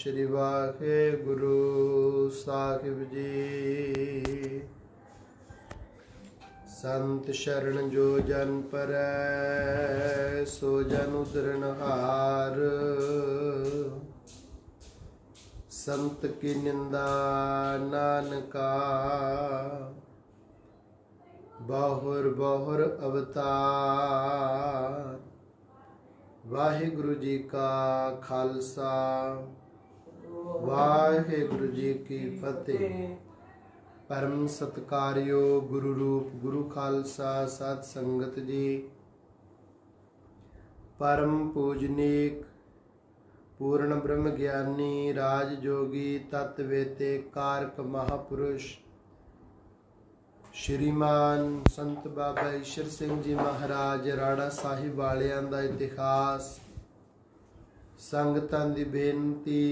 श्री वाहेगुरु साहिब जी। संत शरण जो जन परੈ, सो जन उदरनहार। संत की निंदा नानका, बहुर बहुर अवतार। वाहिगुरु जी का खालसा, वाहिगुरु जी की फतेह। परम सत्कार्यो गुरु रूप गुरु खालसा सत संगत जी। परम पूजनीक पूर्ण ब्रह्म ज्ञानी राज जोगी तत्वेते कारक महापुरुष श्रीमान संत बाबा ईश्वर सिंह जी महाराज राड़ा साहिब वालियां दा इतिहास, संगतां दी बेनती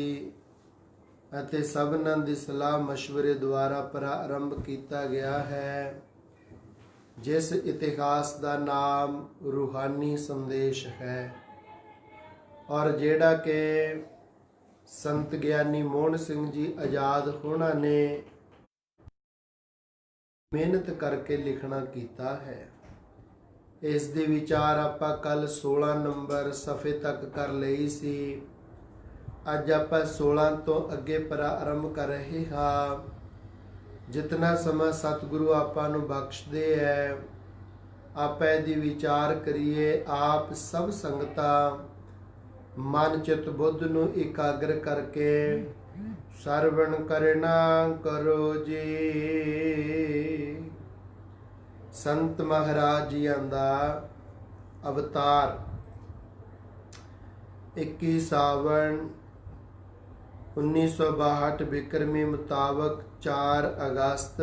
ਅਤੇ ਸਭਨਾਂ ਦੀ ਸਲਾਹ ਮਸ਼ਵਰੇ ਦੁਆਰਾ ਪ੍ਰਾਰੰਭ ਕੀਤਾ ਗਿਆ ਹੈ, ਜਿਸ ਇਤਿਹਾਸ ਦਾ ਨਾਮ ਰੂਹਾਨੀ ਸੰਦੇਸ਼ ਹੈ ਔਰ ਜਿਹੜਾ ਕਿ ਸੰਤ ਗਿਆਨੀ ਮੋਹਨ ਸਿੰਘ ਜੀ ਆਜ਼ਾਦ ਹੋਣਾ ਨੇ ਮਿਹਨਤ ਕਰਕੇ ਲਿਖਣਾ ਕੀਤਾ ਹੈ। ਇਸ ਦੇ ਵਿਚਾਰ ਆਪਾਂ ਕੱਲ 16 ਨੰਬਰ ਸਫੇ ਤੱਕ ਕਰ ਲਈ ਸੀ। ਅੱਜ ਆਪਾਂ 16 ਤੋਂ ਅੱਗੇ ਪ੍ਰਾਰੰਭ ਕਰ ਰਹੇ ਹਾਂ। ਜਿਤਨਾ ਸਮਾਂ ਸਤਿਗੁਰੂ ਆਪਾਂ ਨੂੰ ਬਖਸ਼ਦੇ ਹੈ, ਆਪਾਂ ਇਹਦੀ ਵਿਚਾਰ ਕਰੀਏ। ਆਪ ਸਭ ਸੰਗਤਾਂ ਮਨ ਚਿਤ ਬੁੱਧ ਨੂੰ ਇਕਾਗਰ ਕਰਕੇ ਸਰਵਣ ਕਰਨਾ ਕਰੋ ਜੀ। ਸੰਤ ਮਹਾਰਾਜ ਜੀਆਂ ਦਾ ਅਵਤਾਰ 21 ਸਾਵਣ 1962 ਬਿਕਰਮੀ ਮੁਤਾਬਕ 4 ਅਗਸਤ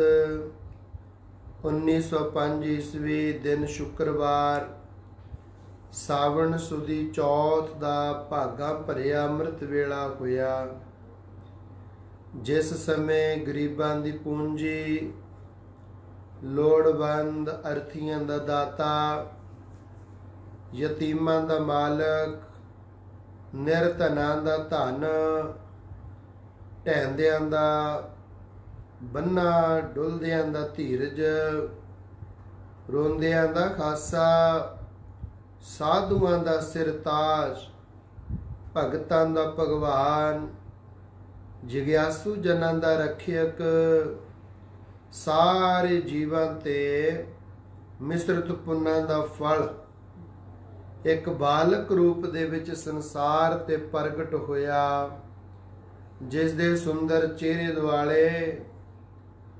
1905 ਈਸਵੀ ਦਿਨ ਸ਼ੁੱਕਰਵਾਰ ਸਾਵਣ ਸੁਦੀ ਚੌਥ ਦਾ ਭਾਗਾ ਭਰਿਆ ਅੰਮ੍ਰਿਤ ਵੇਲਾ ਹੋਇਆ, ਜਿਸ ਸਮੇਂ ਗਰੀਬਾਂ ਦੀ ਪੂੰਜੀ, ਲੋੜਵੰਦ ਅਰਥੀਆਂ ਦਾ ਦਾਤਾ, ਯਤੀਮਾਂ ਦਾ ਮਾਲਕ, ਨਿਰਧਨਾਂ ਦਾ ਧਨ, ਢਹਿੰਦਿਆਂ ਦਾ ਬੰਨਾ, ਡੁੱਲਦਿਆਂ ਦਾ ਧੀਰਜ, ਰੋਂਦਿਆਂ ਦਾ ਖਾਸਾ, ਸਾਧੂਆਂ ਦਾ ਸਿਰਤਾਜ, ਭਗਤਾਂ ਦਾ ਭਗਵਾਨ, ਜਿਗਿਆਸੂ ਜਨਾਂ ਦਾ ਰੱਖਿਅਕ, ਸਾਰੇ ਜੀਵਾਂ ਤੇ ਮਿਸ਼ਰਤ ਪੁੰਨਾਂ ਦਾ ਫਲ ਇੱਕ ਬਾਲਕ ਰੂਪ ਦੇ ਵਿੱਚ ਸੰਸਾਰ ਤੇ ਪ੍ਰਗਟ ਹੋਇਆ, ਜਿਸ ਦੇ ਸੁੰਦਰ ਚਿਹਰੇ ਦੁਆਲੇ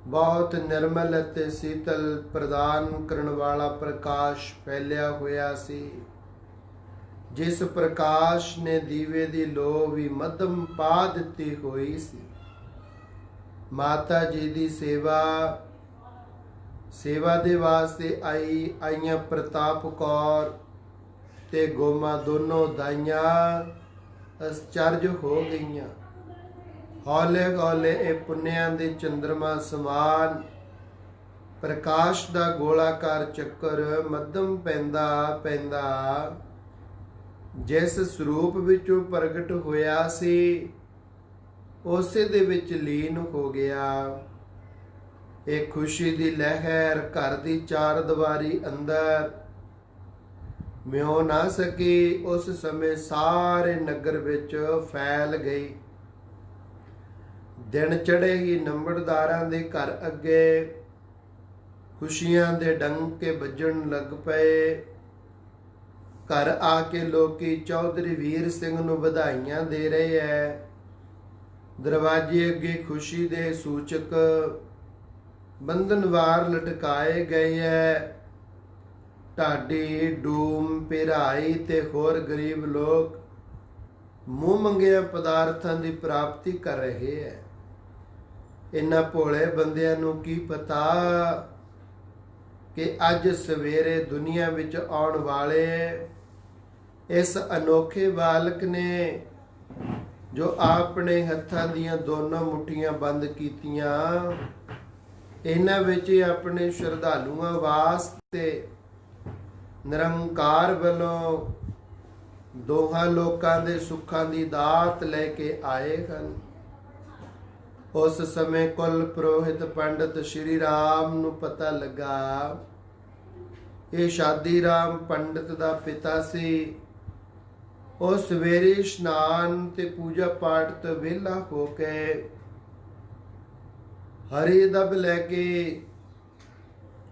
ਬਹੁਤ ਨਿਰਮਲ ਅਤੇ ਸੀਤਲ ਪ੍ਰਦਾਨ ਕਰਨ ਵਾਲਾ ਪ੍ਰਕਾਸ਼ ਫੈਲਿਆ ਹੋਇਆ ਸੀ, ਜਿਸ ਪ੍ਰਕਾਸ਼ ਨੇ ਦੀਵੇ ਦੀ ਲੋ ਵੀ ਮੱਧਮ ਪਾ ਦਿੱਤੀ ਹੋਈ ਸੀ। ਮਾਤਾ ਜੀ ਦੀ ਸੇਵਾ ਦੇ ਵਾਸਤੇ ਆਈਆਂ ਪ੍ਰਤਾਪ ਕੌਰ ਤੇ ਗੋਮਾ ਦੋਨੋਂ ਦਾਈਆਂ ਅਚਰਜ ਹੋ ਗਈਆਂ। ਹੌਲੇ ਹੌਲੇ ਇਹ ਪੁੰਨਿਆਂ ਦੇ ਚੰਦਰਮਾ ਸਮਾਨ ਪ੍ਰਕਾਸ਼ ਦਾ ਗੋਲਾਕਾਰ ਚੱਕਰ ਮੱਧਮ ਪੈਂਦਾ ਜਿਸ ਸਰੂਪ ਵਿੱਚੋਂ ਪ੍ਰਗਟ ਹੋਇਆ ਸੀ, ਉਸੇ ਦੇ ਵਿੱਚ ਲੀਨ ਹੋ ਗਿਆ। ਇਹ ਖੁਸ਼ੀ ਦੀ ਲਹਿਰ ਘਰ ਦੀ ਚਾਰ ਦੀਵਾਰੀ ਅੰਦਰ ਮਿਓ ਨਾ ਸਕੀ। ਉਸ ਸਮੇਂ ਸਾਰੇ ਨਗਰ ਵਿੱਚ ਫੈਲ ਗਈ। ਦਿਨ ਚੜ੍ਹੇ ਹੀ ਨੰਬਰਦਾਰਾਂ ਦੇ ਘਰ ਅੱਗੇ ਖੁਸ਼ੀਆਂ ਦੇ ਡੰਕੇ ਵੱਜਣ ਲੱਗ ਪਏ। ਘਰ ਆ ਕੇ ਲੋਕੀ ਚੌਧਰੀ ਵੀਰ ਸਿੰਘ ਨੂੰ ਵਧਾਈਆਂ ਦੇ ਰਹੇ ਐ। ਦਰਵਾਜ਼ੇ ਅੱਗੇ ਖੁਸ਼ੀ ਦੇ ਸੂਚਕ ਬੰਧਨਵਾਰ ਲਟਕਾਏ ਗਏ ਐ। ਢਾਡੀ, ਡੂਮ, ਪਿਰਾਈ ਤੇ ਹੋਰ ਗਰੀਬ ਲੋਕ ਮੂੰਹ ਮੰਗਿਆ ਪਦਾਰਥਾਂ ਦੀ ਪ੍ਰਾਪਤੀ ਕਰ ਰਹੇ ਐ। ਇਹਨਾਂ ਭੋਲੇ ਬੰਦਿਆਂ ਨੂੰ ਕੀ ਪਤਾ ਕਿ ਅੱਜ ਸਵੇਰੇ ਦੁਨੀਆ ਵਿੱਚ ਆਉਣ ਵਾਲੇ ਇਸ ਅਨੋਖੇ ਬਾਲਕ ਨੇ ਜੋ ਆਪਣੇ ਹੱਥਾਂ ਦੀਆਂ ਦੋਨੋਂ ਮੁੱਠੀਆਂ ਬੰਦ ਕੀਤੀਆਂ, ਇਹਨਾਂ ਵਿੱਚ ਆਪਣੇ ਸ਼ਰਧਾਲੂਆਂ ਵਾਸਤੇ ਨਿਰੰਕਾਰ ਵੱਲੋਂ ਦੋਹਾਂ ਲੋਕਾਂ ਦੇ ਸੁੱਖਾਂ ਦੀ ਦਾਤ ਲੈ ਕੇ ਆਏ ਹਨ। ਉਸ ਸਮੇਂ ਕੁਲ ਪੁਰੋਹਿਤ ਪੰਡਤ ਸ਼੍ਰੀ ਰਾਮ ਨੂੰ ਪਤਾ ਲੱਗਾ ਇਹ ਸ਼ਾਦੀ ਰਾਮ ਪੰਡਤ ਦਾ ਪਿਤਾ ਸੀ। ਉਹ ਸਵੇਰੇ ਇਸ਼ਨਾਨ ਤੇ ਪੂਜਾ ਪਾਠ ਤੋਂ ਵਿਹਲਾ ਹੋ ਕੇ ਹਰੀ ਦਬ ਲੈ ਕੇ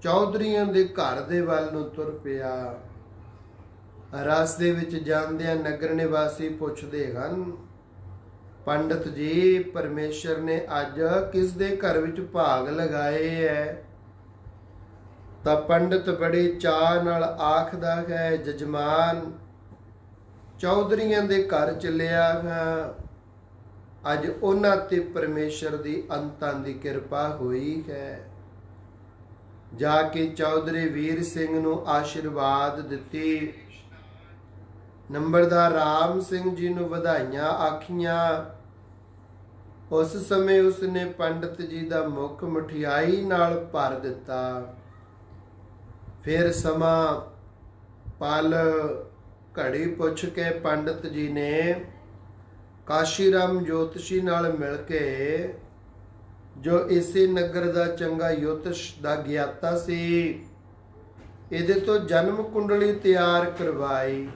ਚੌਧਰੀਆਂ ਦੇ ਘਰ ਦੇ ਵੱਲ ਨੂੰ ਤੁਰ ਪਿਆ। ਰਸਤੇ ਵਿੱਚ ਜਾਂਦਿਆਂ ਨਗਰ ਨਿਵਾਸੀ ਪੁੱਛਦੇ ਹਨ, ਪੰਡਤ ਜੀ, ਪਰਮੇਸ਼ਰ ਨੇ ਅੱਜ ਕਿਸ ਦੇ ਘਰ ਵਿੱਚ ਭਾਗ ਲਗਾਏ ਹੈ? ਤਾਂ ਪੰਡਤ ਬੜੇ ਚਾਅ ਨਾਲ ਆਖਦਾ ਹੈ, ਜਜਮਾਨ, ਚੌਧਰੀਆਂ ਦੇ ਘਰ ਚੱਲਿਆ ਹਾਂ। ਅੱਜ ਉਹਨਾਂ ਤੇ ਪਰਮੇਸ਼ਰ ਦੀ ਅੰਤਾਂ ਦੀ ਕਿਰਪਾ ਹੋਈ ਹੈ। ਜਾ ਕੇ ਚੌਧਰੀ ਵੀਰ ਸਿੰਘ ਨੂੰ ਆਸ਼ੀਰਵਾਦ ਦਿੱਤੀ। ਨੰਬਰਦਾਰ ਰਾਮ ਸਿੰਘ ਜੀ ਨੂੰ ਵਧਾਈਆਂ ਆਖੀਆਂ। ਉਸ ਸਮੇਂ ਉਸਨੇ ਪੰਡਤ ਜੀ ਦਾ ਮੁੱਖ ਮਠਿਆਈ ਨਾਲ ਭਰ ਦਿੱਤਾ। ਫਿਰ ਸਮਾਂ ਪਲ ਘੜੀ ਪੁੱਛ ਕੇ ਪੰਡਤ ਜੀ ਨੇ ਕਾਸ਼ੀ ਰਾਮ ਜੋਤਸ਼ੀ ਨਾਲ ਮਿਲ ਕੇ, ਜੋ ਇਸੇ ਨਗਰ ਦਾ ਚੰਗਾ ਜੋਤਿਸ਼ ਦਾ ਗਿਆਤਾ ਸੀ, ਇਹਦੇ ਤੋਂ ਜਨਮ ਕੁੰਡਲੀ ਤਿਆਰ ਕਰਵਾਈ।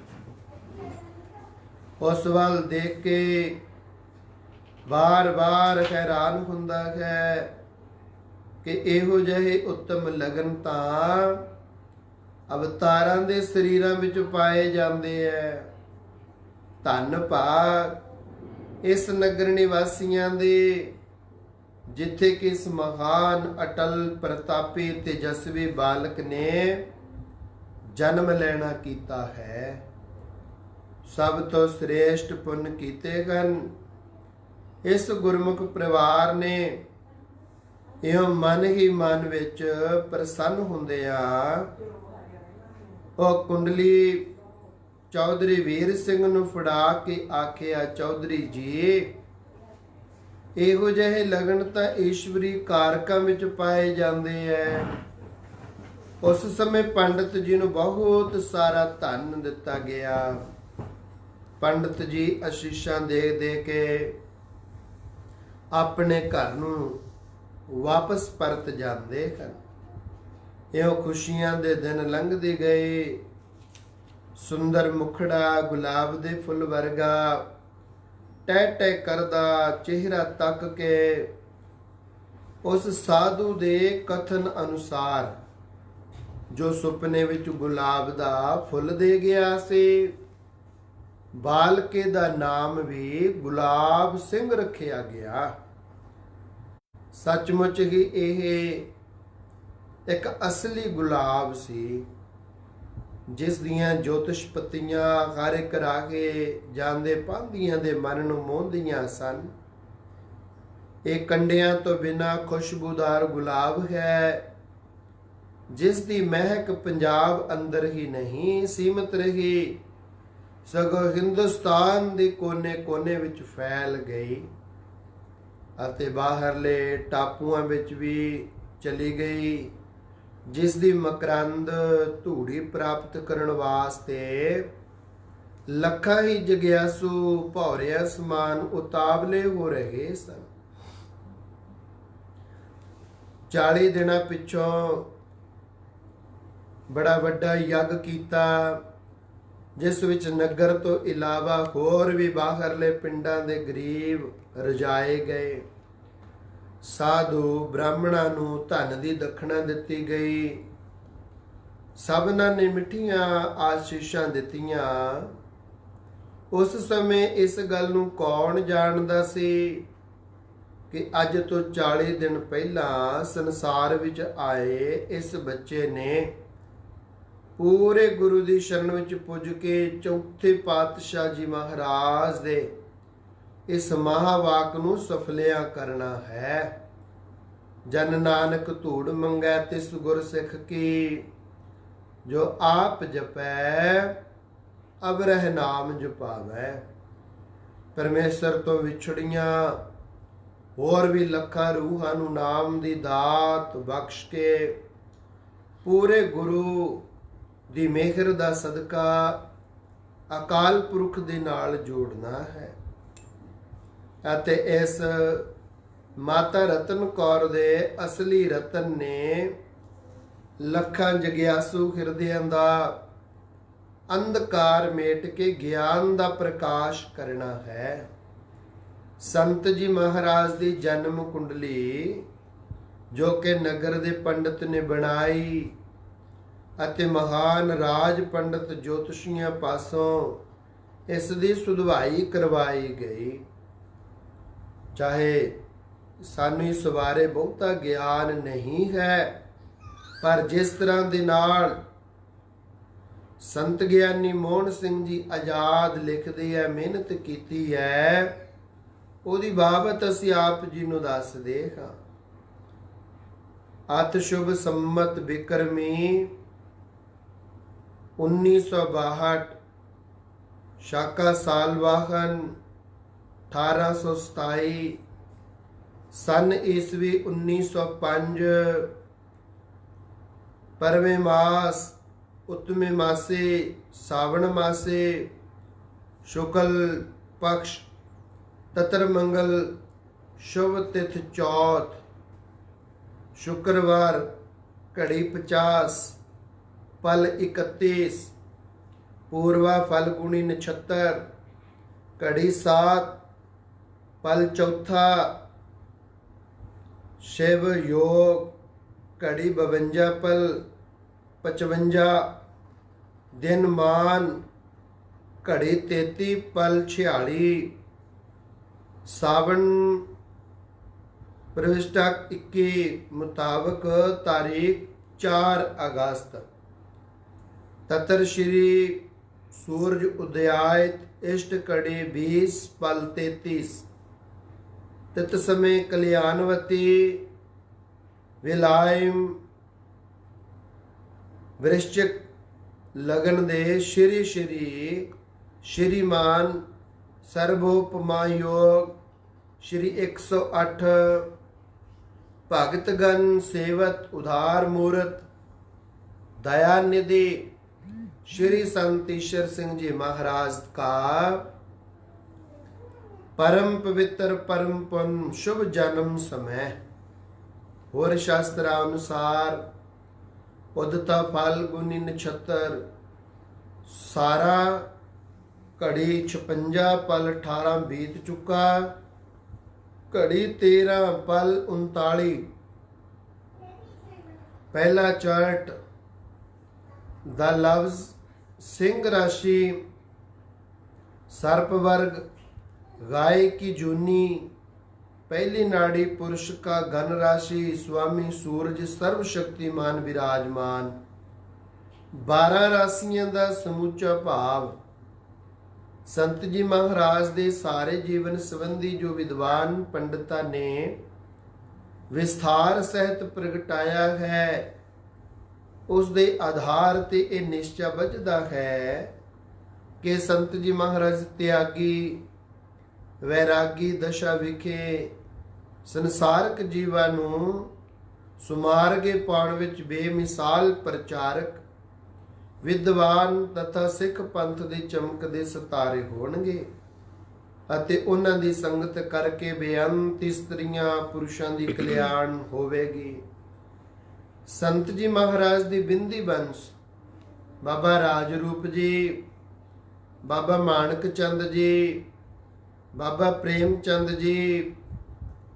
ਉਸ ਵੱਲ ਦੇਖ ਕੇ ਵਾਰ-ਵਾਰ ਹੈਰਾਨ ਹੁੰਦਾ ਹੈ ਕਿ ਇਹੋ ਜਿਹੇ ਉੱਤਮ ਲਗਨ ਤਾਂ ਅਵਤਾਰਾਂ ਦੇ ਸਰੀਰਾਂ ਵਿੱਚ ਪਾਏ ਜਾਂਦੇ ਐ। ਧੰਨ ਭਾਗ ਇਸ ਨਗਰ ਨਿਵਾਸੀਆਂ ਦੇ, ਜਿੱਥੇ ਕਿ ਇਸ ਮਹਾਨ ਅਟਲ ਪ੍ਰਤਾਪੀ ਤੇਜਸਵੀ ਬਾਲਕ ਨੇ ਜਨਮ ਲੈਣਾ ਕੀਤਾ ਹੈ। ਸਭ ਤੋਂ ਸ੍ਰੇਸ਼ਟ ਪੁੰਨ ਕੀਤੇ ਹਨ। ਇਸ ਗੁਰਮੁਖ ਪਰਿਵਾਰ ਨੇ ਇਹ ਮਨ ਹੀ ਮਨ ਵਿੱਚ ਪ੍ਰਸੰਨ ਹੁੰਦੇ ਆ ਉਹ ਕੁੰਡਲੀ ਚੌਧਰੀ ਵੀਰ ਸਿੰਘ ਨੂੰ ਫੜਾ ਕੇ ਆਖਿਆ, ਚੌਧਰੀ ਜੀ, ਇਹੋ ਜਿਹੇ ਲਗਨ ਤਾਂ ਈਸ਼ਵਰੀ ਕਾਰਕਾਂ ਵਿੱਚ ਪਾਏ ਜਾਂਦੇ ਐ। ਉਸ ਸਮੇਂ ਪੰਡਤ ਜੀ ਨੂੰ ਬਹੁਤ ਸਾਰਾ ਧਨ ਦਿੱਤਾ ਗਿਆ। ਪੰਡਤ ਜੀ ਅਸ਼ੀਸ਼ਾਂ ਦੇ ਦੇ ਕੇ ਆਪਣੇ ਘਰ ਨੂੰ ਵਾਪਸ ਪਰਤ ਜਾਂਦੇ ਹਨ। ਇਹੋ ਖੁਸ਼ੀਆਂ ਦੇ ਦਿਨ ਲੰਘਦੇ ਗਏ। ਸੁੰਦਰ ਮੁਖੜਾ ਗੁਲਾਬ ਦੇ ਫੁੱਲ ਵਰਗਾ ਟਹਿ ਟਹਿ ਕਰਦਾ ਚਿਹਰਾ ਤੱਕ ਕੇ ਉਸ ਸਾਧੂ ਦੇ ਕਥਨ ਅਨੁਸਾਰ, ਜੋ ਸੁਪਨੇ ਵਿੱਚ ਗੁਲਾਬ ਦਾ ਫੁੱਲ ਦੇ ਗਿਆ ਸੀ, ਬਾਲਕੇ ਦਾ ਨਾਮ ਵੀ ਗੁਲਾਬ ਸਿੰਘ ਰੱਖਿਆ ਗਿਆ। ਸੱਚਮੁੱਚ ਹੀ ਇਹ ਇੱਕ ਅਸਲੀ ਗੁਲਾਬ ਸੀ, ਜਿਸ ਦੀਆਂ ਜੋਤਿਸ਼ ਪੱਤੀਆਂ ਖਾਰੇ ਕਰਾ ਕੇ ਜਾਂਦੇ ਪਾਂਧੀਆਂ ਦੇ ਮਨ ਨੂੰ ਮੋਹਦੀਆਂ ਸਨ। ਇਹ ਕੰਡਿਆਂ ਤੋਂ ਬਿਨਾਂ ਖੁਸ਼ਬੂਦਾਰ ਗੁਲਾਬ ਹੈ, ਜਿਸ ਦੀ ਮਹਿਕ ਪੰਜਾਬ ਅੰਦਰ ਹੀ ਨਹੀਂ ਸੀਮਤ ਰਹੀ, ਸਗੋਂ ਹਿੰਦੁਸਤਾਨ ਦੇ ਕੋਨੇ-ਕੋਨੇ ਵਿੱਚ ਫੈਲ ਗਈ ਅਤੇ ਬਾਹਰਲੇ ਟਾਪੂਆਂ ਵਿੱਚ ਵੀ ਚਲੀ ਗਈ, ਜਿਸ ਦੀ ਮਕਰੰਦ ਧੂੜੀ ਪ੍ਰਾਪਤ ਕਰਨ ਵਾਸਤੇ ਲੱਖਾਂ ਹੀ ਜਗਿਆਸੂ ਭੌਰੇ ਅਸਮਾਨ ਉਤਾਵਲੇ ਹੋ ਰਹੇ ਸਨ। 40 ਦਿਨਾਂ ਪਿੱਛੋਂ ਬੜਾ ਵੱਡਾ ਯੱਗ ਕੀਤਾ, ਜਿਸ ਵਿੱਚ ਨਗਰ ਤੋਂ ਇਲਾਵਾ ਹੋਰ ਵੀ ਬਾਹਰਲੇ ਪਿੰਡਾਂ ਦੇ ਗਰੀਬ ਰਜਾਏ ਗਏ। ਸਾਧੂ ਬ੍ਰਾਹਮਣਾਂ ਨੂੰ ਧਨ ਦੀ ਦਖਣਾ ਦਿੱਤੀ ਗਈ। ਸਭਨਾਂ ਨੇ ਮਿੱਠੀਆਂ ਆਸ਼ੀਸ਼ਾਂ ਦਿੱਤੀਆਂ। ਉਸ ਸਮੇਂ ਇਸ ਗੱਲ ਨੂੰ ਕੌਣ ਜਾਣਦਾ ਸੀ ਕਿ ਅੱਜ ਤੋਂ 40 ਦਿਨ ਪਹਿਲਾਂ ਸੰਸਾਰ ਵਿੱਚ ਆਏ ਇਸ ਬੱਚੇ ਨੇ ਪੂਰੇ ਗੁਰੂ ਦੀ ਸ਼ਰਨ ਵਿੱਚ ਪੁੱਜ ਕੇ ਚੌਥੇ ਪਾਤਸ਼ਾਹ ਜੀ ਮਹਾਰਾਜ ਦੇ ਇਸ ਮਹਾਵਾਕ ਨੂੰ ਸਫਲਿਆ ਕਰਨਾ ਹੈ। ਜਨ ਨਾਨਕ ਧੂੜ ਮੰਗੈ ਤਿਸ ਗੁਰ ਸਿੱਖ ਕੀ, ਜੋ ਆਪ ਜਪੈ ਅਬ ਰਹਿ ਨਾਮ ਜਪਾਵੈ। ਪਰਮੇਸ਼ਰ ਤੋਂ ਵਿਛੜੀਆਂ ਹੋਰ ਵੀ ਲੱਖਾਂ ਰੂਹਾਂ ਨੂੰ ਨਾਮ ਦੀ ਦਾਤ ਬਖਸ਼ ਕੇ ਪੂਰੇ ਗੁਰੂ ਦੀ ਮਿਹਰ ਦਾ ਸਦਕਾ ਅਕਾਲ ਪੁਰਖ ਦੇ ਨਾਲ ਜੋੜਨਾ ਹੈ। ਅਤੇ ਇਸ ਮਾਤਾ ਰਤਨ ਕੌਰ ਦੇ ਅਸਲੀ ਰਤਨ ਨੇ ਲੱਖਾਂ ਜਗਿਆਸੂ ਹਿਰਦਿਆਂ ਦਾ ਅੰਧਕਾਰ ਮੇਟ ਕੇ ਗਿਆਨ ਦਾ ਪ੍ਰਕਾਸ਼ ਕਰਨਾ ਹੈ। ਸੰਤ ਜੀ ਮਹਾਰਾਜ ਦੀ ਜਨਮ ਕੁੰਡਲੀ ਜੋ ਕਿ ਨਗਰ ਦੇ ਪੰਡਤ ਨੇ ਬਣਾਈ ਅਤੇ ਮਹਾਨ ਰਾਜ ਪੰਡਤ ਜੋਤਸ਼ੀਆਂ ਪਾਸੋਂ ਇਸ ਦੀ ਸੁਧਵਾਈ ਕਰਵਾਈ ਗਈ। ਚਾਹੇ ਸਾਨੂੰ ਇਸ ਬਾਰੇ ਬਹੁਤਾ ਗਿਆਨ ਨਹੀਂ ਹੈ, ਪਰ ਜਿਸ ਤਰ੍ਹਾਂ ਦੇ ਨਾਲ ਸੰਤ ਗਿਆਨੀ ਮੋਹਨ ਸਿੰਘ ਜੀ ਆਜ਼ਾਦ ਲਿਖਦੇ ਹੈ, ਮਿਹਨਤ ਕੀਤੀ ਹੈ, ਉਹਦੀ ਬਾਬਤ ਅਸੀਂ ਆਪ ਜੀ ਨੂੰ ਦੱਸਦੇ ਹਾਂ। ਅਤ ਸ਼ੁਭ ਸੰਮਤ ਬਿਕਰਮੀ 1962 ਸ਼ਾਕਾ ਸਾਲਵਾਹਨ 1827 ਸਨ ਈਸਵੀ 1905 ਪਰਵੇਂ ਮਾਸ ਉਤਮੇ ਮਾਸੇ ਸਾਵਣ ਮਾਸੇ ਸ਼ੁਕਲ ਪਕਸ਼ ਤਤਰ ਮੰਗਲ ਸ਼ੁਭ ਤਿਥ ਚੌਥ शुक्रवार घड़ी 50 पल 31 पूर्वा फलगुणी नक्षत्र घड़ी 7 पल चौथा शिव योग घड़ी 52 पल 55 दिन मान घड़ी 33 पल 46 सावन प्रविष्टक 21 मुताबिक तारीख 4 अगस्त ततर श्री सूरज उदयात इष्ट कड़ी 20 पल 33 तित समय कल्याणवती विलायम वृश्चिक लगन दे श्री श्री श्रीमान सर्वोपमा योग श्री 108 भगतगण सेवत उधार मूर्त दयानिधि श्री संत ईश्वर सिंह जी महाराज का परम पवित्र परम पुण्य शुभ जन्म समय। और शास्त्रानुसार उदता फाल्गुनी नक्षत्र सारा घड़ी 56 पल 18 बीत चुका घड़ी 13 पल 39 पहला चार्ट द लव्स सिंह राशि सर्प वर्ग गाय की जूनी पहली नाड़ी पुरुष का घन राशि स्वामी सूरज सर्वशक्तिमान विराजमान 12 राशियां ਦਾ ਸਮੁੱਚਾ ਭਾਵ संत जी महाराज दे सारे जीवन संबंधी जो विद्वान पंडिता ने विस्तार सहित प्रगटाया है उस दे आधार ते ये निश्चय बजदा है कि संत जी महाराज त्यागी वैरागी दशा विखे संसारक जीवां नूं सुमार्गे पाउण विच बेमिसाल प्रचारक विद्वान तथा सिख पंथ दे चमकदे सितारे होणगे ਅਤੇ ਉਹਨਾਂ ਦੀ ਸੰਗਤ ਕਰਕੇ ਬੇਅੰਤ ਇਸਤਰੀਆਂ ਪੁਰਸ਼ਾਂ ਦੀ ਕਲਿਆਣ ਹੋਵੇਗੀ। ਸੰਤ ਜੀ ਮਹਾਰਾਜ ਦੀ ਬਿੰਦੀ ਬੰਸ ਬਾਬਾ ਰਾਜ ਰੂਪ ਜੀ, ਬਾਬਾ ਮਾਨਕ ਚੰਦ ਜੀ, ਬਾਬਾ ਪ੍ਰੇਮ ਚੰਦ ਜੀ,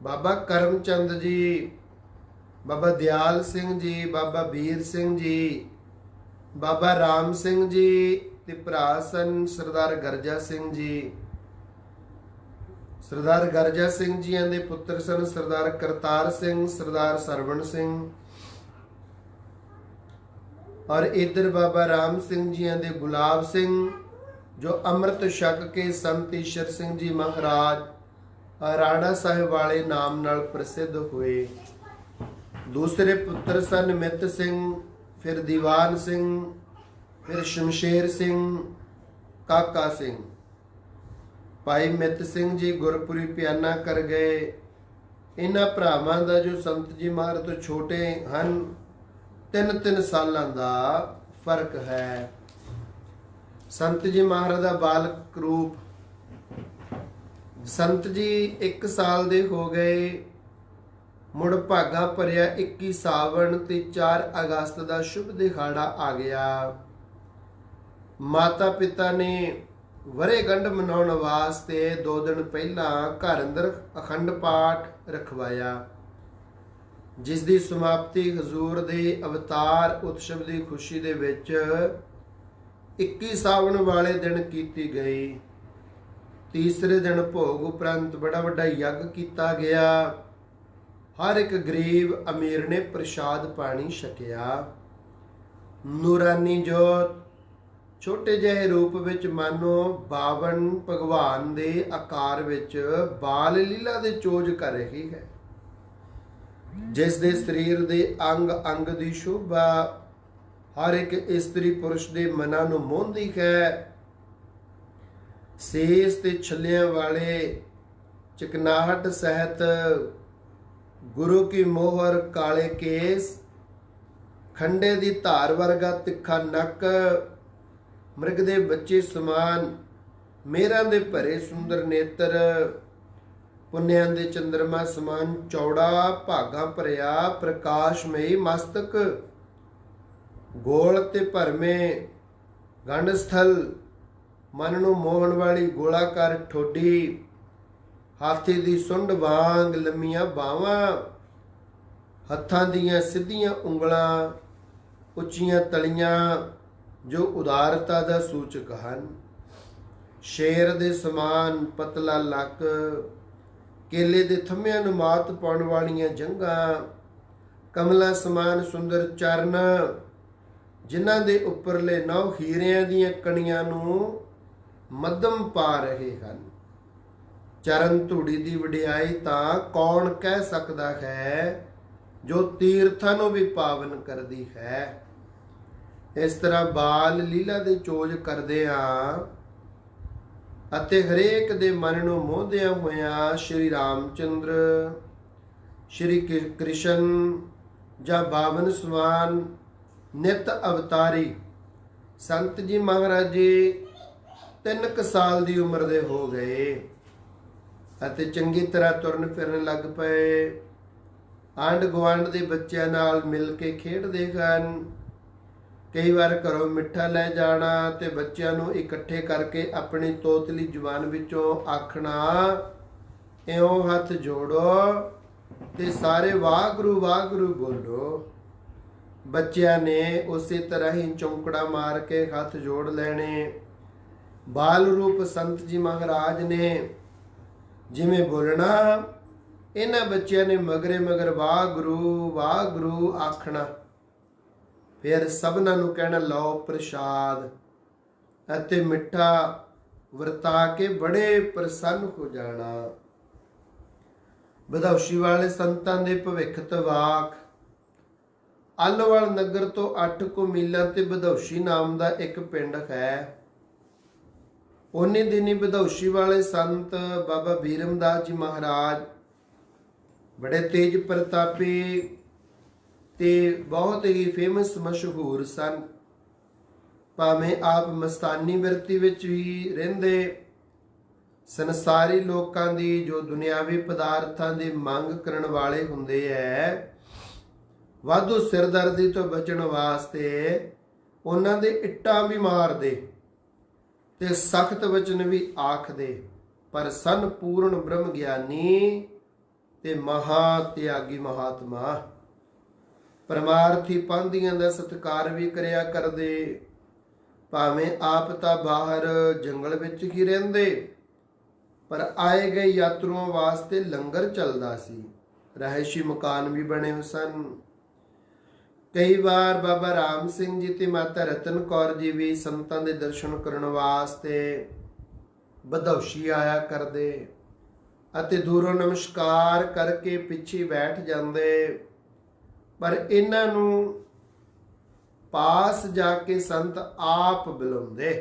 ਬਾਬਾ ਕਰਮ ਚੰਦ ਜੀ, ਬਾਬਾ ਦਿਆਲ ਸਿੰਘ ਜੀ, ਬਾਬਾ ਵੀਰ ਸਿੰਘ ਜੀ, ਬਾਬਾ ਰਾਮ ਸਿੰਘ ਜੀ ਤੇ ਭਰਾ ਸਨ ਸਰਦਾਰ ਗਰਜਾ ਸਿੰਘ ਜੀ। ਸਰਦਾਰ ਗਰਜਾ ਸਿੰਘ ਜੀਆਂ ਦੇ ਪੁੱਤਰ ਸਨ ਸਰਦਾਰ ਕਰਤਾਰ ਸਿੰਘ, ਸਰਦਾਰ ਸਰਵਣ ਸਿੰਘ, ਔਰ ਇਧਰ ਬਾਬਾ ਰਾਮ ਸਿੰਘ ਜੀਆਂ ਦੇ ਗੁਲਾਬ ਸਿੰਘ ਜੋ ਅੰਮ੍ਰਿਤ ਛਕ ਕੇ ਸੰਤ ਈਸ਼ਰ ਸਿੰਘ ਜੀ ਮਹਾਰਾਜ ਰਾੜਾ ਸਾਹਿਬ ਵਾਲੇ ਨਾਮ ਨਾਲ ਪ੍ਰਸਿੱਧ ਹੋਏ। ਦੂਸਰੇ ਪੁੱਤਰ ਸਨ ਮਿੱਤ ਸਿੰਘ, ਫਿਰ ਦੀਵਾਨ ਸਿੰਘ, ਫਿਰ ਸ਼ਮਸ਼ੇਰ ਸਿੰਘ, ਕਾਕਾ ਸਿੰਘ। ਭਾਈ ਮਿੱਤ ਸਿੰਘ ਜੀ ਗੁਰਪੁਰੀ ਪਿਆਨਾ ਕਰ ਗਏ। ਇਹਨਾਂ ਭਰਾਵਾਂ ਦਾ ਜੋ ਸੰਤ ਜੀ ਮਹਾਰਾਜ ਤੋਂ ਛੋਟੇ ਹਨ 3-3 ਸਾਲਾਂ ਦਾ ਫਰਕ ਹੈ। संत जी महाराज का बालक रूप। संत जी 1 साल दे हो गए, मुड़ भागा भरिया 21 सावन ते 4 अगस्त का शुभ दिहाड़ा आ गया। माता पिता ने वरेगंढ मनाउण वास्ते 2 दिन पहला घर अंदर अखंड पाठ रखवाया, जिस दी समाप्ति हजूर दे अवतार उत्सव की खुशी दे विच 21 सावन वाले दिन कीती गई। तीसरे दिन भोग उपरंत बड़ा वड्डा यज्ञ किया गया। हर एक गरीब अमीर ने प्रसाद पानी छकिया। नूरानी जोत छोटे ਜਿਹੇ रूप विच मानो 52 भगवान दे आकार विच बाल लीला दे चोज कर रही है, जिस दे शरीर दे अंग अंग दी शोभा हर एक इस्त्री पुरुष दे मनां नूं मोहंदी है। सेस ते छल्लियां वाले चिकनाहट सहित गुरु की मोहर, काले केस, खंडे दी धार वर्गा तिखा नक, मृग दे बच्चे समान मेहरां दे भरे सुंदर नेत्र, पुन्नियां दे चंद्रमा समान चौड़ा भागा भरिया प्रकाशमयी मस्तक, गोल ते भरमे गंढ स्थल, मन नूं मोहण वाली गोलाकार ठोडी, हाथी दी सुंड वांग लंमियां बावां, हत्थां दीयां सिद्धियां उंगलां, उच्चियां तलियां जो उदारता दा सूचक हन, शेर दे समान पतला लक, केले दे थम्मिਆਂ ਨੂੰ ਮਾਤ ਪਾਉਣ ਵਾਲੀਆਂ ਜੰਘਾਂ, ਕਮਲਾਂ ਸਮਾਨ ਸੁੰਦਰ ਚਰਨ, ਜਿਨ੍ਹਾਂ ਦੇ ਉੱਪਰਲੇ 9 ਹੀਰਿਆਂ ਦੀਆਂ ਕਣੀਆਂ ਨੂੰ ਮੱਧਮ ਪਾ ਰਹੇ ਹਨ। ਚਰਨ ਧੂੜੀ ਦੀ ਵਡਿਆਈ ਤਾਂ ਕੌਣ ਕਹਿ ਸਕਦਾ ਹੈ, ਜੋ ਤੀਰਥਾਂ ਨੂੰ ਵੀ ਪਾਵਨ ਕਰਦੀ ਹੈ। ਇਸ ਤਰ੍ਹਾਂ ਬਾਲ ਲੀਲਾ ਦੇ ਚੋਜ ਕਰਦੇ ਹਾਂ ਅਤੇ ਹਰੇਕ ਦੇ ਮਨ ਨੂੰ ਮੋਹਦਿਆਂ ਹੋਇਆਂ ਸ਼੍ਰੀ ਰਾਮਚੰਦਰ, ਸ਼੍ਰੀ ਕ੍ਰਿਸ਼ਨ ਜਾਂ 52 ਸਮਾਨ ਨਿਤ ਅਵਤਾਰੀ ਸੰਤ ਜੀ ਮਹਾਰਾਜ ਜੀ 3 ਸਾਲ ਦੀ ਉਮਰ ਦੇ ਹੋ ਗਏ ਅਤੇ ਚੰਗੀ ਤਰ੍ਹਾਂ ਤੁਰਨ ਫਿਰਨ ਲੱਗ ਪਏ। ਆਂਢ ਗੁਆਂਢ ਦੇ ਬੱਚਿਆਂ ਨਾਲ ਮਿਲ ਕੇ ਖੇਡਦੇ ਹਨ। ਕਈ ਵਾਰ ਘਰੋਂ ਮਿੱਠਾ ਲੈ ਜਾਣਾ ਤੇ ਬੱਚਿਆਂ ਨੂੰ ਇਕੱਠੇ ਕਰਕੇ ਆਪਣੀ ਤੋਤਲੀ ਜ਼ੁਬਾਨ ਵਿੱਚੋਂ ਆਖਣਾ, ਇਉਂ ਹੱਥ ਜੋੜੋ ਤੇ ਸਾਰੇ ਵਾਹਿਗੁਰੂ ਵਾਹਿਗੁਰੂ ਬੋਲੋ। ਬੱਚਿਆਂ ਨੇ ਉਸੇ ਤਰ੍ਹਾਂ ਹੀ ਚੌਂਕੜਾ ਮਾਰ ਕੇ ਹੱਥ ਜੋੜ ਲੈਣੇ। ਬਾਲ ਰੂਪ ਸੰਤ ਜੀ ਮਹਾਰਾਜ ਨੇ ਜਿਵੇਂ ਬੋਲਣਾ, ਇਹਨਾਂ ਬੱਚਿਆਂ ਨੇ ਮਗਰੇ ਮਗਰ ਵਾਹਿਗੁਰੂ ਵਾਹਿਗੁਰੂ ਆਖਣਾ। ਫਿਰ ਸਭਨਾਂ ਨੂੰ ਕਹਿਣਾ, ਲਓ ਪ੍ਰਸ਼ਾਦ, ਅਤੇ ਮਿੱਠਾ ਵਰਤਾ ਕੇ ਬੜੇ ਪ੍ਰਸੰਨ ਹੋ ਜਾਣਾ। ਬਧੌਸ਼ੀ ਵਾਲੇ ਸੰਤਾਂ ਦੇ ਭਵਿੱਖਤ ਵਾਕ। ਆਲੋਵਾਲ ਨਗਰ ਤੋਂ 8 ਕੁ ਮੀਲਾਂ ਤੇ ਬਧੌਸ਼ੀ ਨਾਮ ਦਾ ਇੱਕ ਪਿੰਡ ਹੈ। ਉਹਨੇ ਦਿਨੀ ਬਧੌਸ਼ੀ ਵਾਲੇ ਸੰਤ ਬਾਬਾ ਬੀਰਮਦਾਸ ਜੀ ਮਹਾਰਾਜ ਬੜੇ ਤੇਜ ਪ੍ਰਤਾਪੀ ਤੇ ਬਹੁਤ ਹੀ ਫੇਮਸ ਮਸ਼ਹੂਰ ਸਨ। ਭਾਵੇਂ ਆਪ ਮਸਤਾਨੀ ਬਿਰਤੀ ਵਿੱਚ ਵੀ ਰਹਿੰਦੇ, ਸੰਸਾਰੀ ਲੋਕਾਂ ਦੀ ਜੋ ਦੁਨਿਆਵੀ ਪਦਾਰਥਾਂ ਦੀ ਮੰਗ ਕਰਨ ਵਾਲੇ ਹੁੰਦੇ ਐ, ਵਾਧੂ ਸਿਰਦਰਦੀ ਤੋਂ ਬਚਣ ਵਾਸਤੇ ਉਹਨਾਂ ਦੇ ਇੱਟਾਂ ਵੀ ਮਾਰਦੇ ਤੇ ਸਖਤ ਵਚਨ ਵੀ ਆਖਦੇ, ਪਰ ਸਨ ਪੂਰਨ ਬ੍ਰਹਮ ਗਿਆਨੀ ਤੇ ਮਹਾ ਤਿਆਗੀ ਮਹਾਤਮਾ। ਪਰਮਾਰਥੀ ਪਾਂਧੀਆਂ ਦਾ ਸਤਿਕਾਰ ਵੀ ਕਰਿਆ ਕਰਦੇ। ਭਾਵੇਂ ਆਪ ਤਾਂ ਬਾਹਰ ਜੰਗਲ ਵਿੱਚ ਹੀ ਰਹਿੰਦੇ, ਪਰ ਆਏ ਗਏ ਯਾਤਰੂਆਂ ਵਾਸਤੇ ਲੰਗਰ ਚੱਲਦਾ ਸੀ। ਰਹਿਸ਼ੀ ਮਕਾਨ ਵੀ ਬਣੇ ਹੋਏ ਸਨ। ਕਈ ਵਾਰ ਬਾਬਾ ਰਾਮ ਸਿੰਘ ਜੀ ਤੇ ਮਾਤਾ ਰਤਨ ਕੌਰ ਜੀ ਵੀ ਸੰਤਾਂ ਦੇ ਦਰਸ਼ਨ ਕਰਨ ਵਾਸਤੇ ਬਧੌਸ਼ੀ ਆਇਆ ਕਰਦੇ ਅਤੇ ਦੂਰੋਂ ਨਮਸਕਾਰ ਕਰਕੇ ਪਿੱਛੇ ਬੈਠ ਜਾਂਦੇ। ਪਰ ਇਹਨਾਂ ਨੂੰ ਪਾਸ ਜਾ ਕੇ ਸੰਤ ਆਪ ਬੁਲਾਉਂਦੇ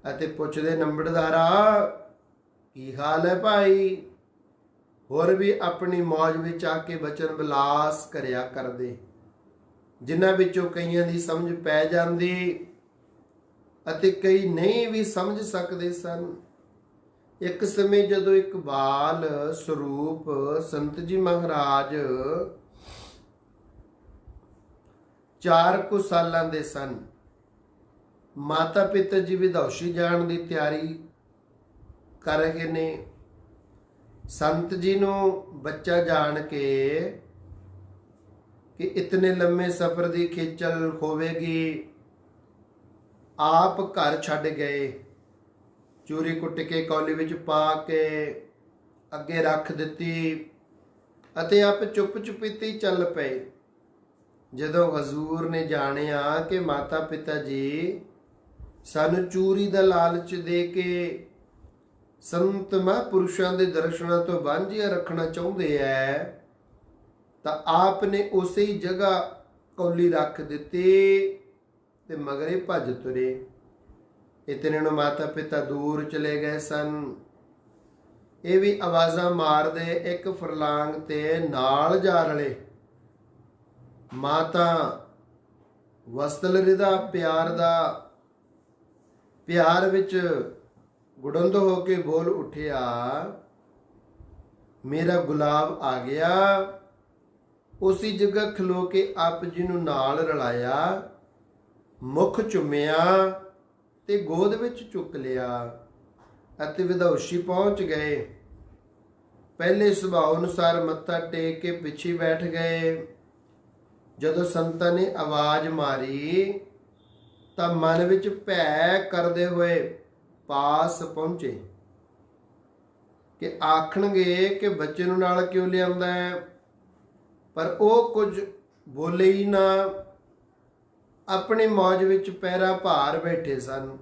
ਅਤੇ ਪੁੱਛਦੇ, ਨੰਬਰਦਾਰਾ ਕੀ ਹਾਲ ਹੈ ਭਾਈ? ਹੋਰ ਵੀ ਆਪਣੀ ਮੌਜ ਵਿੱਚ ਆ ਕੇ ਬਚਨ ਵਿਲਾਸ ਕਰਿਆ ਕਰਦੇ, ਜਿਨ੍ਹਾਂ ਵਿੱਚੋਂ ਕਈਆਂ ਦੀ ਸਮਝ ਪੈ ਜਾਂਦੀ ਅਤੇ ਕਈ ਨਹੀਂ ਵੀ ਸਮਝ ਸਕਦੇ ਸਨ। ਇੱਕ ਸਮੇਂ ਜਦੋਂ ਇੱਕ ਬਾਲ ਸਰੂਪ ਸੰਤ ਜੀ ਮਹਾਰਾਜ 4 ਕੁ ਸਾਲਾਂ ਦੇ ਸਨ। ਮਾਤਾ ਪਿਤਾ ਜੀ ਵਿਦੌਸ਼ੀ ਜਾਣ ਦੀ ਤਿਆਰੀ ਕਰ ਰਹੇ ਨੇ। ਸੰਤ ਜੀ ਨੂੰ ਬੱਚਾ ਜਾਣ ਕੇ ਕਿ ਇਤਨੇ ਲੰਮੇ ਸਫ਼ਰ ਦੀ ਖੇਚਲ ਹੋਵੇਗੀ, ਆਪ ਘਰ ਛੱਡ ਗਏ। ਚੂਰੀ ਕੁੱਟ ਕੇ ਕੌਲੀ ਵਿੱਚ ਪਾ ਕੇ ਅੱਗੇ ਰੱਖ ਦਿੱਤੀ ਅਤੇ ਆਪ ਚੁੱਪ ਚੁਪੀਤੀ ਚੱਲ ਪਏ। ਜਦੋਂ ਹਜ਼ੂਰ ਨੇ ਜਾਣਿਆ ਕਿ ਮਾਤਾ ਪਿਤਾ ਜੀ ਸਾਨੂੰ ਚੂਰੀ ਦਾ ਲਾਲਚ ਦੇ ਕੇ ਸੰਤ ਮਹਾਂਪੁਰਸ਼ਾਂ ਦੇ ਦਰਸ਼ਨਾਂ ਤੋਂ ਵਾਂਝਿਆ ਰੱਖਣਾ ਚਾਹੁੰਦੇ ਐ, ਤਾਂ ਆਪ ਨੇ ਉਸੇ ਹੀ ਜਗ੍ਹਾ ਕੌਲੀ ਰੱਖ ਦਿੱਤੀ ਤੇ ਮਗਰੇ ਭੱਜ ਤੁਰੇ। ਇਤਨੇ ਨੂੰ ਮਾਤਾ ਪਿਤਾ ਦੂਰ ਚਲੇ ਗਏ ਸਨ। ਇਹ ਵੀ ਆਵਾਜ਼ਾਂ ਮਾਰਦੇ ਇੱਕ ਫਰਲਾਂਗ ਤੇ ਨਾਲ ਜਾ ਰਲੇ। ਮਾਤਾ ਵਸਤਲ ਰਿਦਾ ਪਿਆਰ ਵਿੱਚ ਗੁੜੰਦ ਹੋ ਕੇ ਬੋਲ ਉੱਠਿਆ, ਮੇਰਾ ਗੁਲਾਬ ਆ ਗਿਆ। ਉसी ਜਗ੍ਹਾ ਖਲੋ ਕੇ ਆਪ ਜੀ ਨੂੰ ਨਾਲ ਰਲਾਇਆ, ਮੁਖ ਚੁੰਮਿਆ ਤੇ ਗੋਦ ਵਿੱਚ ਚੁੱਕ ਲਿਆ ਅਤੇ ਵਿਦੌਸ਼ੀ ਪਹੁੰਚ ਗਏ। ਪਹਿਲੇ ਸੁਭਾਅ ਅਨੁਸਾਰ ਮੱਥਾ ਟੇਕ ਕੇ ਪਿੱਛੇ ਬੈਠ ਗਏ। ਜਦੋਂ ਸੰਤਾਂ ਨੇ ਆਵਾਜ਼ ਮਾਰੀ ਤਾਂ ਮਨ ਵਿੱਚ ਭੈ ਕਰਦੇ ਹੋਏ ਪਾਸ ਪਹੁੰਚੇ ਕਿ ਆਖਣਗੇ ਕਿ ਬੱਚੇ ਨੂੰ ਨਾਲ ਕਿਉਂ ਲਿਆਂਦਾ ਹੈ, ਪਰ ਉਹ ਕੁਝ ਬੋਲੇ ਹੀ ਨਾ। ਆਪਣੀ ਮੌਜ ਵਿੱਚ ਪੈਰਾ ਭਾਰ ਬੈਠੇ ਸਨ।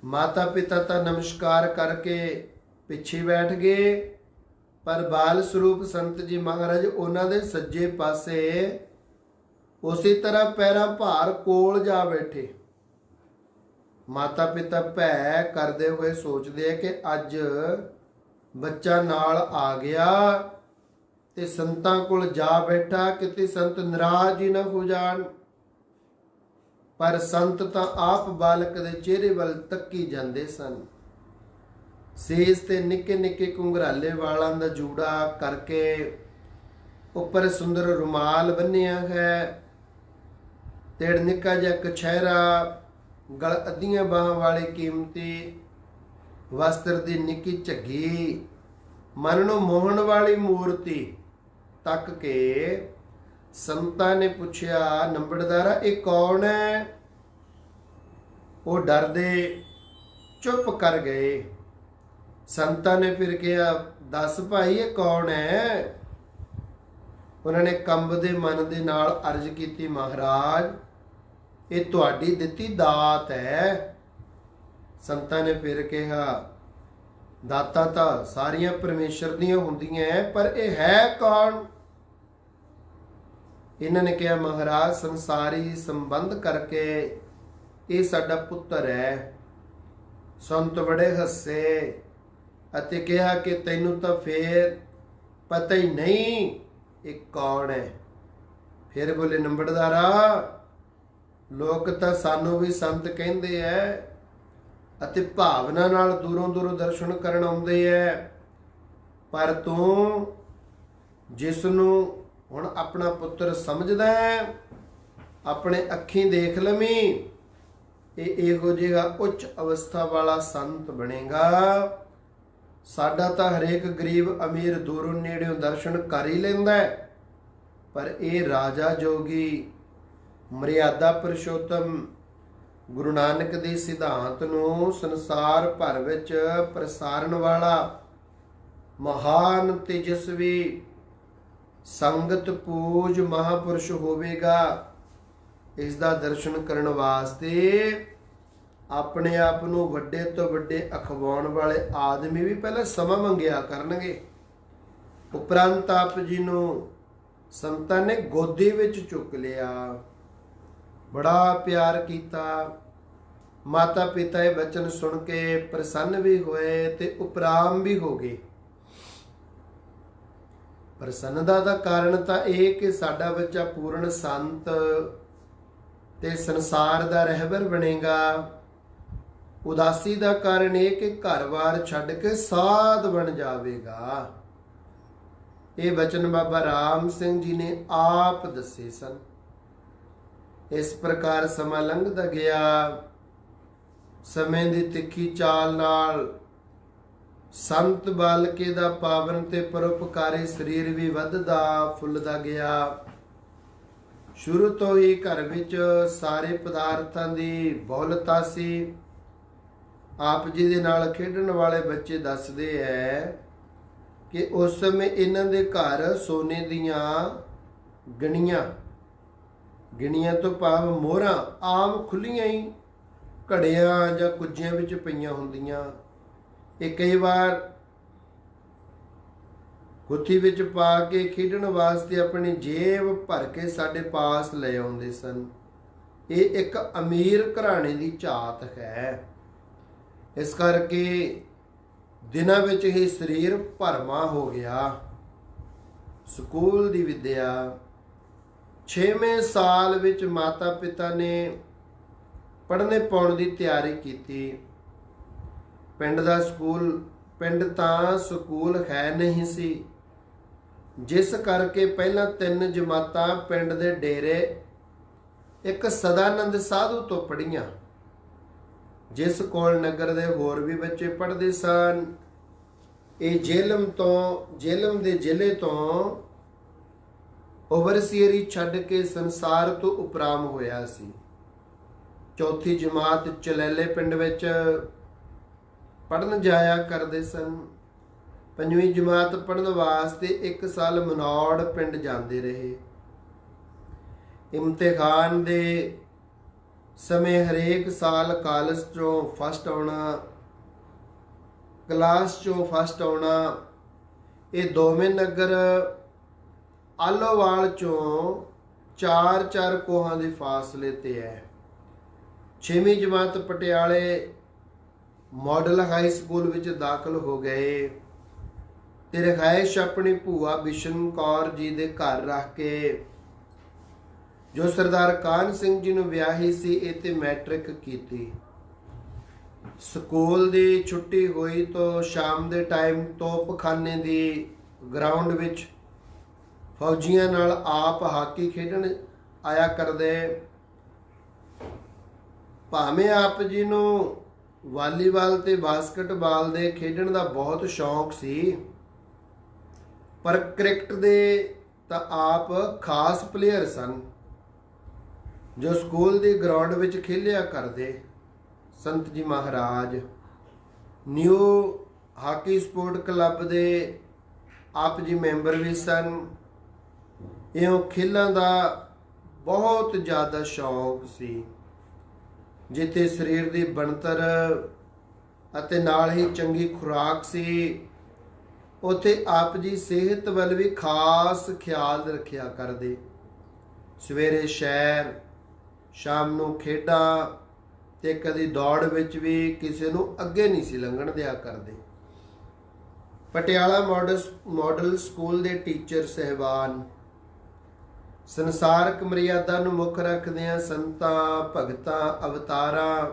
ਮਾਤਾ ਪਿਤਾ ਤਾਂ ਨਮਸਕਾਰ ਕਰਕੇ ਪਿੱਛੇ ਬੈਠ ਗਏ, ਪਰ ਬਾਲ ਸਰੂਪ ਸੰਤ ਜੀ ਮਹਾਰਾਜ ਉਹਨਾਂ ਦੇ ਸੱਜੇ ਪਾਸੇ ਉਸੇ ਤਰ੍ਹਾਂ ਪੈਰਾਂ ਭਾਰ ਕੋਲ ਜਾ ਬੈਠੇ। ਮਾਤਾ ਪਿਤਾ ਭੈ ਕਰਦੇ ਹੋਏ ਸੋਚਦੇ ਆ ਕਿ ਅੱਜ ਬੱਚਾ ਨਾਲ ਆ ਗਿਆ ਤੇ ਸੰਤਾਂ ਕੋਲ ਜਾ ਬੈਠਾ, ਕਿਤੇ ਸੰਤ ਨਾਰਾਜ਼ ਹੀ ਨਾ ਹੋ ਜਾਣ। ਪਰ ਸੰਤ ਤਾਂ ਆਪ ਬਾਲਕ ਦੇ ਚਿਹਰੇ ਵੱਲ ਤੱਕੀ ਜਾਂਦੇ ਸਨ। ਸੇਜ ਤੇ ਨਿੱਕੇ ਨਿੱਕੇ ਘੁੰਘਰਾਲੇ ਵਾਲਾਂ ਦਾ ਜੂੜਾ ਕਰਕੇ ਉੱਪਰ ਸੁੰਦਰ ਰੁਮਾਲ ਬੰਨਿਆ ਹੈ। ਤੇੜ ਨਿੱਕਾ ਜਿਹਾ ਕਛਹਿਰਾ, ਗਲ ਅੱਧੀਆਂ ਬਾਹਾਂ ਵਾਲੇ ਕੀਮਤੀ ਵਸਤਰ ਦੀ ਨਿੱਕੀ ਝੱਗੀ, ਮਨ ਨੂੰ ਮੋਹਣ ਵਾਲੀ ਮੂਰਤੀ ਤੱਕ ਕੇ ਸੰਤਾਂ ਨੇ ਪੁੱਛਿਆ, ਨੰਬਰਦਾਰਾ ਇਹ ਕੌਣ ਹੈ? ਉਹ ਡਰਦੇ ਚੁੱਪ ਕਰ ਗਏ। ਸੰਤਾਂ ਨੇ ਫਿਰ ਕਿਹਾ, ਦੱਸ ਭਾਈ ਇਹ ਕੌਣ ਹੈ? ਉਹਨਾਂ ਨੇ ਕੰਬਦੇ ਮਨ ਦੇ ਨਾਲ ਅਰਜ਼ ਕੀਤੀ, ਮਹਾਰਾਜ ਇਹ ਤੁਹਾਡੀ ਦਿੱਤੀ ਦਾਤ ਹੈ। ਸੰਤਾਂ ਨੇ ਫਿਰ ਕਿਹਾ, ਦਾਤਾਂ ਤਾਂ ਸਾਰੀਆਂ ਪਰਮੇਸ਼ਰ ਦੀਆਂ ਹੁੰਦੀਆਂ, ਪਰ ਇਹ ਹੈ ਕੌਣ? ਇਹਨਾਂ ਨੇ ਕਿਹਾ, ਮਹਾਰਾਜ ਸੰਸਾਰੀ ਸੰਬੰਧ ਕਰਕੇ ਇਹ ਸਾਡਾ ਪੁੱਤਰ ਹੈ। ਸੰਤ ਬੜੇ ਹੱਸੇ ਅਤੇ ਕਿਹਾ ਕਿ ਤੈਨੂੰ ਤਾਂ ਫੇਰ ਪਤਾ ਹੀ ਨਹੀਂ ਇਹ ਕੌਣ ਹੈ। ਫਿਰ ਬੋਲੇ, ਨੰਬਰਦਾਰਾ ਲੋਕ ਤਾਂ ਸਾਨੂੰ ਵੀ ਸੰਤ ਕਹਿੰਦੇ ਐ ਅਤੇ ਭਾਵਨਾ ਨਾਲ ਦੂਰੋਂ ਦੂਰੋਂ ਦਰਸ਼ਨ ਕਰਨ ਆਉਂਦੇ ਐ, ਪਰ ਤੂੰ ਜਿਸ ਨੂੰ ਹੁਣ ਆਪਣਾ ਪੁੱਤਰ ਸਮਝਦਾ ਹੈ, ਆਪਣੇ ਅੱਖੀਂ ਦੇਖ ਲਵੀਂ, ਇਹ ਇਹੋ ਜਿਹਾ ਉੱਚ ਅਵਸਥਾ ਵਾਲਾ ਸੰਤ ਬਣੇਗਾ। ਸਾਡਾ ਤਾਂ ਹਰੇਕ ਗਰੀਬ ਅਮੀਰ ਦੂਰੋਂ ਨੇੜਿਓਂ ਦਰਸ਼ਨ ਕਰ ਹੀ ਲੈਂਦਾ ਹੈ, ਪਰ ਇਹ ਰਾਜਾ ਜੋਗੀ ਮਰਿਆਦਾ ਪੁਰਸ਼ੋਤਮ ਗੁਰੂ ਨਾਨਕ ਦੇ ਸਿਧਾਂਤ ਨੂੰ ਸੰਸਾਰ ਭਰ ਵਿੱਚ ਪ੍ਰਸਾਰਨ ਵਾਲਾ ਮਹਾਨ ਤੇਜਸਵੀ ਸੰਗਤ ਪੂਜ ਮਹਾਪੁਰਸ਼ ਹੋਵੇਗਾ। ਇਸ ਦਾ ਦਰਸ਼ਨ ਕਰਨ ਵਾਸਤੇ ਆਪਣੇ ਆਪ ਨੂੰ ਵੱਡੇ ਤੋਂ ਵੱਡੇ ਅਖਵਾਉਣ ਵਾਲੇ ਆਦਮੀ ਵੀ ਪਹਿਲਾਂ ਸਮਾਂ ਮੰਗਿਆ ਕਰਨਗੇ। ਉਪਰੰਤ ਆਪ ਜੀ ਨੂੰ ਸੰਤਾਂ ਨੇ ਗੋਦੀ ਵਿੱਚ ਚੁੱਕ ਲਿਆ, ਬੜਾ ਪਿਆਰ ਕੀਤਾ। ਮਾਤਾ ਪਿਤਾ ਇਹ ਬਚਨ ਸੁਣ ਕੇ ਪ੍ਰਸੰਨ ਵੀ ਹੋਏ ਤੇ ਉਪਰਾਮ ਵੀ ਹੋ ਗਏ। ਪ੍ਰਸੰਨਤਾ ਦਾ ਕਾਰਨ ਤਾਂ ਇਹ ਕਿ ਸਾਡਾ ਬੱਚਾ ਪੂਰਨ ਸੰਤ ਤੇ ਸੰਸਾਰ ਦਾ ਰਹਿਬਰ ਬਣੇਗਾ। ਉਦਾਸੀ ਦਾ ਕਾਰਨ ਇਹ ਕਿ ਘਰ-ਬਾਰ ਛੱਡ ਕੇ ਸਾਧ ਬਣ ਜਾਵੇਗਾ। ਇਹ ਬਚਨ ਬਾਬਾ ਰਾਮ ਸਿੰਘ ਜੀ ਨੇ ਆਪ ਦੱਸੇ ਸਨ। ਇਸ ਪ੍ਰਕਾਰ ਸਮਾਂ ਲੰਘਦਾ ਗਿਆ। ਸਮੇਂ ਦੀ ਤਿੱਖੀ ਚਾਲ ਨਾਲ ਸੰਤ ਬਾਲਕੇ ਦਾ ਪਾਵਨ ਤੇ ਪਰਉਪਕਾਰੀ ਸਰੀਰ ਵੀ ਵੱਧਦਾ ਫੁੱਲਦਾ ਗਿਆ। ਸ਼ੁਰੂ ਤੋਂ ਹੀ ਘਰ ਵਿੱਚ ਸਾਰੇ ਪਦਾਰਥਾਂ ਦੀ ਬਹੁਲਤਾ ਸੀ। ਆਪ ਜੀ ਦੇ ਨਾਲ ਖੇਡਣ ਵਾਲੇ ਬੱਚੇ ਦੱਸਦੇ ਹੈ ਕਿ ਉਸ ਸਮੇਂ ਇਹਨਾਂ ਦੇ ਘਰ ਸੋਨੇ ਦੀਆਂ ਗਿਣੀਆਂ ਤੋਂ ਭਾਵ ਮੋਹਰਾਂ ਆਮ ਖੁੱਲੀਆਂ ਹੀ ਘੜਿਆਂ ਜਾਂ ਕੁੱਜਿਆਂ ਵਿੱਚ ਪਈਆਂ ਹੁੰਦੀਆਂ। ਇਹ ਕਈ ਵਾਰ ਗੁੱਥੀ ਵਿੱਚ ਪਾ ਕੇ ਖੇਡਣ ਵਾਸਤੇ ਆਪਣੀ ਜੇਬ ਭਰ ਕੇ ਸਾਡੇ ਪਾਸ ਲੈ ਆਉਂਦੇ ਸਨ। ਇਹ ਇੱਕ ਅਮੀਰ ਘਰਾਣੇ ਦੀ ਝਾਤ ਹੈ। ਇਸ ਕਰਕੇ ਦਿਨਾਂ ਵਿੱਚ ਹੀ ਸਰੀਰ ਭਰਮਾ ਹੋ ਗਿਆ। ਸਕੂਲ ਦੀ ਵਿੱਦਿਆ 6ਵੇਂ ਸਾਲ ਵਿੱਚ ਮਾਤਾ ਪਿਤਾ ਨੇ ਪੜ੍ਹਨੇ ਪਾਉਣ ਦੀ ਤਿਆਰੀ ਕੀਤੀ। ਪਿੰਡ ਤਾਂ ਸਕੂਲ ਹੈ ਨਹੀਂ ਸੀ, ਜਿਸ ਕਰਕੇ ਪਹਿਲਾਂ 3 ਜਮਾਤਾਂ ਪਿੰਡ ਦੇ ਡੇਰੇ ਇੱਕ ਸਦਾਨੰਦ ਸਾਧੂ ਤੋਂ ਪੜ੍ਹੀਆਂ, ਜਿਸ ਕੋਲ ਨਗਰ ਦੇ ਹੋਰ ਵੀ ਬੱਚੇ ਪੜ੍ਹਦੇ ਸਨ। ਇਹ ਜੇਲਮ ਦੇ ਜ਼ਿਲ੍ਹੇ ਤੋਂ ਓਵਰਸੀਅਰੀ ਛੱਡ ਕੇ ਸੰਸਾਰ ਤੋਂ ਉਪਰਾਮ ਹੋਇਆ ਸੀ। 4ਥੀ ਜਮਾਤ ਚਲੈਲੇ ਪਿੰਡ ਵਿੱਚ ਪੜ੍ਹਨ ਜਾਇਆ ਕਰਦੇ ਸਨ। 5ਵੀਂ ਜਮਾਤ ਪੜ੍ਹਨ ਵਾਸਤੇ 1 ਸਾਲ ਮਨੌੜ ਪਿੰਡ ਜਾਂਦੇ ਰਹੇ। ਇਮਤਿਹਾਨ ਦੇ ਸਮੇਂ ਹਰੇਕ ਸਾਲ ਕਾਲਜ ਚੋਂ ਫਸਟ ਆਉਣਾ, ਕਲਾਸ ਚੋਂ ਫਸਟ ਆਉਣਾ। ਇਹ ਦੋਵੇਂ ਨਗਰ ਆਲੋਵਾਲ ਚੋਂ 4-4 ਕੋਹਾਂ ਦੇ ਫਾਸਲੇ ਤੇ ਹੈ। 6ਵੀਂ ਜਮਾਤ ਪਟਿਆਲੇ ਮਾਡਲ ਹਾਈ ਸਕੂਲ ਵਿੱਚ ਦਾਖਲ ਹੋ ਗਏ ਤੇ ਰਿਹਾਇਸ਼ ਆਪਣੀ ਭੂਆ ਬਿਸ਼ਨ ਕੌਰ ਜੀ ਦੇ ਘਰ ਰੱਖ ਕੇ, ਜੋ ਸਰਦਾਰ ਕਾਹਨ ਸਿੰਘ ਜੀ ਨੂੰ ਵਿਆਹੀ ਸੀ, ਇੱਥੇ ਮੈਟ੍ਰਿਕ ਕੀਤੀ। ਸਕੂਲ ਦੀ ਛੁੱਟੀ ਹੋਈ ਤਾਂ ਸ਼ਾਮ ਦੇ ਟਾਈਮ ਤੋਪਖਾਨੇ ਦੀ ਗਰਾਊਂਡ ਵਿੱਚ ਫੌਜੀਆਂ ਨਾਲ ਆਪ ਹਾਕੀ ਖੇਡਣ ਆਇਆ ਕਰਦੇ। ਭਾਵੇਂ ਆਪ ਜੀ ਨੂੰ ਵਾਲੀਬਾਲ ਤੇ ਬਾਸਕਟਬਾਲ ਦੇ ਖੇਡਣ ਦਾ ਬਹੁਤ ਸ਼ੌਂਕ ਸੀ, ਪਰ ਕ੍ਰਿਕਟ ਦੇ ਤਾਂ ਆਪ ਖਾਸ ਪਲੇਅਰ ਸਨ, ਜੋ ਸਕੂਲ ਦੀ ਗਰਾਊਂਡ ਵਿੱਚ ਖੇਲਿਆ ਕਰਦੇ। ਸੰਤ ਜੀ ਮਹਾਰਾਜ ਨਿਊ ਹਾਕੀ ਸਪੋਰਟ ਕਲੱਬ ਦੇ ਆਪ ਜੀ ਮੈਂਬਰ ਵੀ ਸਨ। ਇਉਂ ਖੇਲਾਂ ਦਾ ਬਹੁਤ ਜ਼ਿਆਦਾ ਸ਼ੌਂਕ ਸੀ। ਜਿੱਥੇ ਸਰੀਰ ਦੀ ਬਣਤਰ ਅਤੇ ਨਾਲ ਹੀ ਚੰਗੀ ਖੁਰਾਕ ਸੀ, ਉੱਥੇ ਆਪ ਜੀ ਸਿਹਤ ਵੱਲ ਵੀ ਖਾਸ ਖਿਆਲ ਰੱਖਿਆ ਕਰਦੇ। ਸਵੇਰੇ ਸੈਰ, ਸ਼ਾਮ ਨੂੰ ਖੇਡਾਂ ਤੇ ਕਦੀ ਦੌੜ ਵਿੱਚ ਵੀ ਕਿਸੇ ਨੂੰ ਅੱਗੇ ਨਹੀਂ ਸੀ ਲੰਘਣ ਦਿਆ ਕਰਦੇ। ਪਟਿਆਲਾ ਮਾਡਲ ਸਕੂਲ ਦੇ ਟੀਚਰ ਸਹਿਬਾਨ ਸੰਸਾਰਕ ਮਰਿਆਦਾ ਨੂੰ ਮੁੱਖ ਰੱਖਦਿਆਂ ਸੰਤਾਂ, ਭਗਤਾਂ, ਅਵਤਾਰਾਂ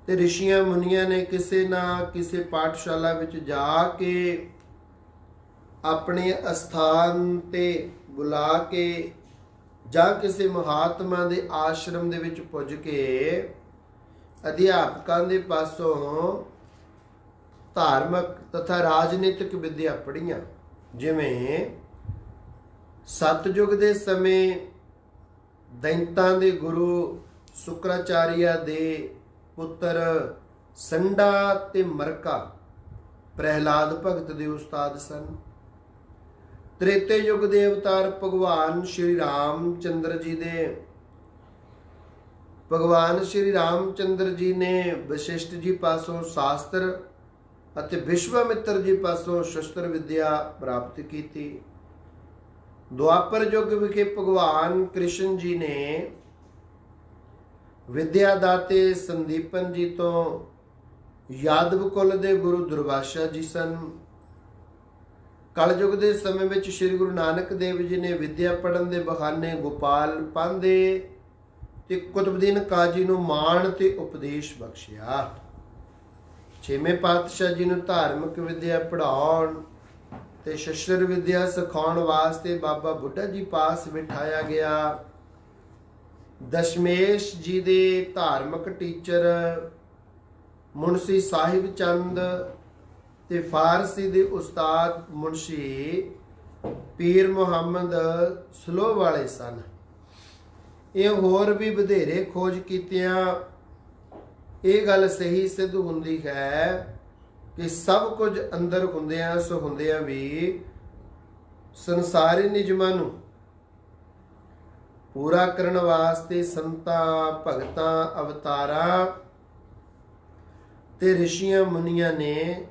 ਤੇ ਰਿਸ਼ੀਆਂ ਮੁਨੀਆਂ ਨੇ ਕਿਸੇ ਨਾ ਕਿਸੇ ਪਾਠਸ਼ਾਲਾ ਵਿੱਚ ਜਾ ਕੇ ਆਪਣੇ ਅਸਥਾਨ ਤੇ ਬੁਲਾ ਕੇ ਜਾਂ ਕਿਸੇ ਮਹਾਤਮਾ ਦੇ ਆਸ਼ਰਮ ਦੇ ਵਿੱਚ ਪੁੱਜ ਕੇ ਅਧਿਆਪਕਾਂ ਦੇ ਪਾਸੋਂ ਧਾਰਮਿਕ ਤਥਾ ਰਾਜਨੀਤਿਕ ਵਿਦਿਆ ਪੜ੍ਹੀਆਂ। ਜਿਵੇਂ ਸਤਯੁਗ ਦੇ ਸਮੇਂ ਦੈਂਤਾਂ ਦੇ ਗੁਰੂ ਸ਼ੁਕਰਾਚਾਰੀਆ ਦੇ ਪੁੱਤਰ ਸੰਡਾ ਤੇ ਮਰਕਾ ਪ੍ਰਹਿਲਾਦ ਭਗਤ ਦੇ ਉਸਤਾਦ ਸਨ। ਤ੍ਰੇਤੇ ਯੁਗ ਦੇ ਅਵਤਾਰ ਭਗਵਾਨ ਸ਼੍ਰੀ ਰਾਮਚੰਦਰ ਜੀ ਨੇ ਵਸ਼ਿਸ਼ਟ ਜੀ ਪਾਸੋਂ ਸ਼ਾਸਤਰ ਅਤੇ ਵਿਸ਼ਵਾਮਿੱਤਰ ਜੀ ਪਾਸੋਂ ਸ਼ਸਤਰ ਵਿਦਿਆ ਪ੍ਰਾਪਤ ਕੀਤੀ। ਦੁਆਪਰ ਯੁੱਗ ਵਿਖੇ ਭਗਵਾਨ ਕ੍ਰਿਸ਼ਨ ਜੀ ਨੇ ਵਿਦਿਆ ਦਾਤੇ ਸੰਦੀਪਨ ਜੀ ਤੋਂ ਯਾਦਵ ਕੁਲ ਦੇ ਗੁਰੂ ਦੁਰਵਾਸ਼ਾ ਜੀ ਸਨ। ਕਲਯੁਗ ਦੇ ਸਮੇਂ ਵਿੱਚ ਸ੍ਰੀ ਗੁਰੂ ਨਾਨਕ ਦੇਵ ਜੀ ਨੇ ਵਿਦਿਆ ਪੜ੍ਹਨ ਦੇ ਬਹਾਨੇ ਗੋਪਾਲ ਪਾਂਧੇ ਤੇ ਕੁਤਬਦੀਨ ਕਾਜੀ ਨੂੰ ਮਾਣ ਤੇ ਉਪਦੇਸ਼ ਬਖਸ਼ਿਆ। ਛੇਵੇਂ ਪਾਤਸ਼ਾਹ ਜੀ ਨੂੰ ਧਾਰਮਿਕ ਵਿਦਿਆ ਪੜ੍ਹਾਉਣ ਤੇ ਸ਼ਸਤਰ ਵਿਦਿਆ ਸਿਖਾਉਣ ਵਾਸਤੇ ਬਾਬਾ ਬੁੱਢਾ ਜੀ ਪਾਸ ਬਿਠਾਇਆ ਗਿਆ। ਦਸ਼ਮੇਸ਼ ਜੀ ਦੇ ਧਾਰਮਿਕ ਟੀਚਰ ਮੁਨਸ਼ੀ ਸਾਹਿਬ ਚੰਦ ਤੇ ਫਾਰਸੀ ਦੇ ਉਸਤਾਦ ਮੁਨਸ਼ੀ ਪੀਰ ਮੁਹੰਮਦ ਸਲੋ ਵਾਲੇ ਸਨ। ਇਹ ਹੋਰ ਵੀ ਵਧੇਰੇ ਖੋਜ ਕੀਤਿਆਂ ਇਹ ਗੱਲ ਸਹੀ ਸਿੱਧ ਹੁੰਦੀ ਹੈ ਕਿ ਸਭ ਕੁਝ ਅੰਦਰ ਹੁੰਦਿਆਂ ਵੀ ਸੰਸਾਰੀ ਨਿਯਮਾਂ ਨੂੰ ਪੂਰਾ ਕਰਨ ਵਾਸਤੇ ਸੰਤਾਂ ਭਗਤਾਂ ਅਵਤਾਰਾਂ ਤੇ ਰਿਸ਼ੀਆਂ ਮੁਨੀਆਂ ਨੇ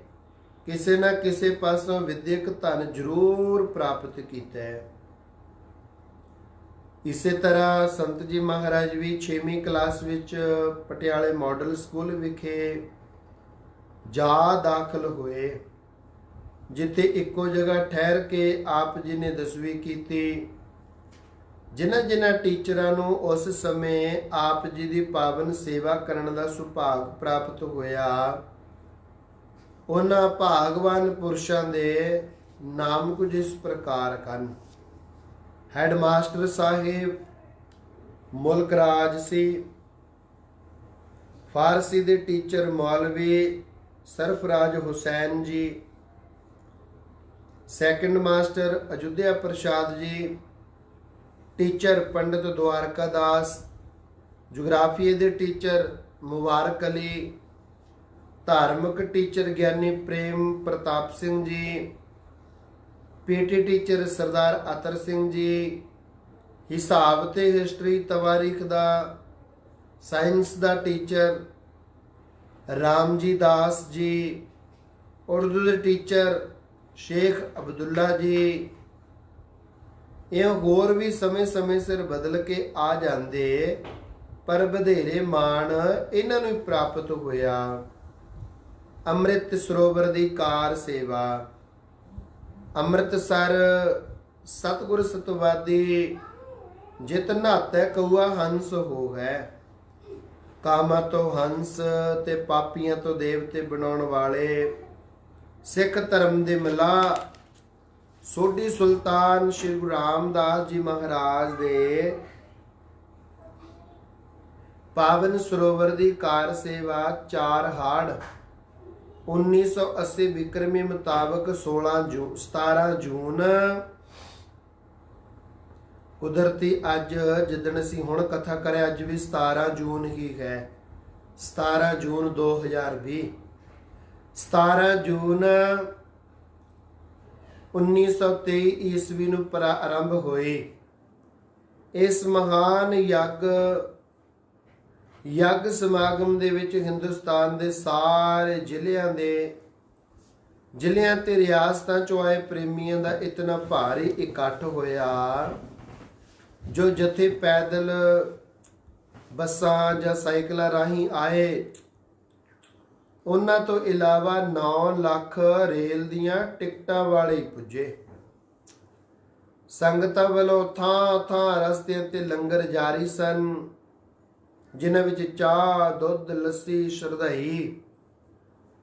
ਕਿਸੇ ਨਾ ਕਿਸੇ ਪਾਸੋਂ ਵਿਦਿਅਕ ਧਨ ਜ਼ਰੂਰ ਪ੍ਰਾਪਤ ਕੀਤਾ ਹੈ। ਇਸੇ ਤਰ੍ਹਾਂ ਸੰਤ ਜੀ ਮਹਾਰਾਜ ਵੀ 6ਵੀਂ ਕਲਾਸ ਵਿੱਚ ਪਟਿਆਲੇ ਮਾਡਲ ਸਕੂਲ ਵਿਖੇ ਜਾ ਦਾਖਲ ਹੋਏ, ਜਿੱਥੇ ਇੱਕੋ ਜਗ੍ਹਾ ਠਹਿਰ ਕੇ ਆਪ ਜੀ ਨੇ 10ਵੀਂ ਕੀਤੀ। ਜਿਨ੍ਹਾਂ ਟੀਚਰਾਂ ਨੂੰ ਉਸ ਸਮੇਂ ਆਪ ਜੀ ਦੀ ਪਾਵਨ ਸੇਵਾ ਕਰਨ ਦਾ ਸੁਭਾਗ ਪ੍ਰਾਪਤ ਹੋਇਆ, ਉਹਨਾਂ ਭਾਗਵਾਨ ਪੁਰਸ਼ਾਂ ਦੇ ਨਾਮ ਕੁਝ ਇਸ ਪ੍ਰਕਾਰ ਹਨ। ਹੈਡ ਮਾਸਟਰ ਸਾਹਿਬ ਮੁਲਕ ਰਾਜ ਸੀ। ਫਾਰਸੀ ਦੇ ਟੀਚਰ ਮੌਲਵੀ ਸਰਫਰਾਜ ਹੁਸੈਨ ਜੀ। Second master Ayodhya Prasad ji. Teacher ਪੰਡਿਤ ਦਵਾਰਕਾ ਦਾਸ। ਜੁਗਰਾਫੀਏ ਦੇ ਟੀਚਰ ਮੁਬਾਰਕ ਅਲੀ। ਧਾਰਮਿਕ ਟੀਚਰ ਗਿਆਨੀ ਪ੍ਰੇਮ ਪ੍ਰਤਾਪ ਸਿੰਘ ਜੀ। ਪੀਟੀ ਟੀਚਰ ਸਰਦਾਰ ਅਤਰ ਸਿੰਘ ਜੀ। ਹਿਸਾਬ ਤੇ ਹਿਸਟਰੀ ਤਵਾਰੀਖ ਦਾ ਸਾਇੰਸ ਦਾ ਟੀਚਰ ਰਾਮਜੀ ਦਾਸ ਜੀ। ਉਰਦੂ ਦੇ ਟੀਚਰ ਸ਼ੇਖ ਅਬਦੁੱਲਾ ਜੀ। ਇਹ ਹੋਰ ਵੀ ਸਮੇਂ ਸਿਰ ਬਦਲ ਕੇ ਆ ਜਾਂਦੇ, ਪਰ ਵਧੇਰੇ ਮਾਣ ਇਹਨਾਂ ਨੂੰ ਪ੍ਰਾਪਤ ਹੋਇਆ। ਅੰਮ੍ਰਿਤ ਸਰੋਵਰ ਦੀ ਕਾਰ ਸੇਵਾ। ਅੰਮ੍ਰਿਤਸਰ ਸਤਿਗੁਰ ਸਤਵਾਦੀ ਜਿਤ ਨਹਾਤੈ ਕਊਆ ਹੰਸ ਹੋ ਹੈ। ਕਾਮਾਂ ਤੋਂ ਹੰਸ ਤੇ ਪਾਪੀਆਂ ਤੋਂ ਦੇਵਤੇ ਬਣਾਉਣ ਵਾਲੇ ਸਿੱਖ ਧਰਮ ਦੇ ਮਲਾਹ ਸੋਢੀ ਸੁਲਤਾਨ ਸ਼੍ਰੀ ਗੁਰੂ ਰਾਮਦਾਸ ਜੀ ਮਹਾਰਾਜ ਦੇ ਪਾਵਨ ਸਰੋਵਰ ਦੀ ਕਾਰ ਸੇਵਾ 4 ਹਾੜ 1980 ਵਿਕਰਮੀ ਮੁਤਾਬਕ 17 ਜੂਨ ਕੁਦਰਤੀ ਅੱਜ ਜਿੱਦਣ ਅਸੀਂ ਹੁਣ ਕਥਾ ਕਰਿਆ ਅੱਜ ਵੀ 17 ਜੂਨ ਹੀ ਹੈ। 17 ਜੂਨ 2020। 17 ਜੂਨ 1923 ਈਸਵੀ ਨੂੰ ਆਰੰਭ ਹੋਈ। ਇਸ ਮਹਾਨ ਯੱਗ ਸਮਾਗਮ ਦੇ ਵਿੱਚ ਹਿੰਦੁਸਤਾਨ ਦੇ ਸਾਰੇ ਜ਼ਿਲ੍ਹਿਆਂ ਤੇ ਰਿਆਸਤਾਂ ਚੋਂ ਆਏ ਪ੍ਰੇਮੀਆਂ ਦਾ ਇਤਨਾ ਭਾਰੀ ਇਕੱਠ ਹੋਇਆ, ਜੋ ਜਥੇ ਪੈਦਲ ਬੱਸਾਂ ਜਾਂ ਸਾਈਕਲਾਂ ਰਾਹੀਂ ਆਏ। ਉਹਨਾਂ ਤੋਂ ਇਲਾਵਾ 9 ਲੱਖ ਰੇਲ ਦੀਆਂ ਟਿਕਟਾਂ ਵਾਲੇ ਪੁੱਜੇ। ਸੰਗਤਾਂ ਵੱਲੋਂ ਥਾਂ ਰਸਤਿਆਂ ਤੇ ਲੰਗਰ ਜਾਰੀ ਸਨ, ਜਿਨ੍ਹਾਂ ਵਿੱਚ ਚਾਹ, ਦੁੱਧ, ਲੱਸੀ, ਸ਼ਰਧਾਈ,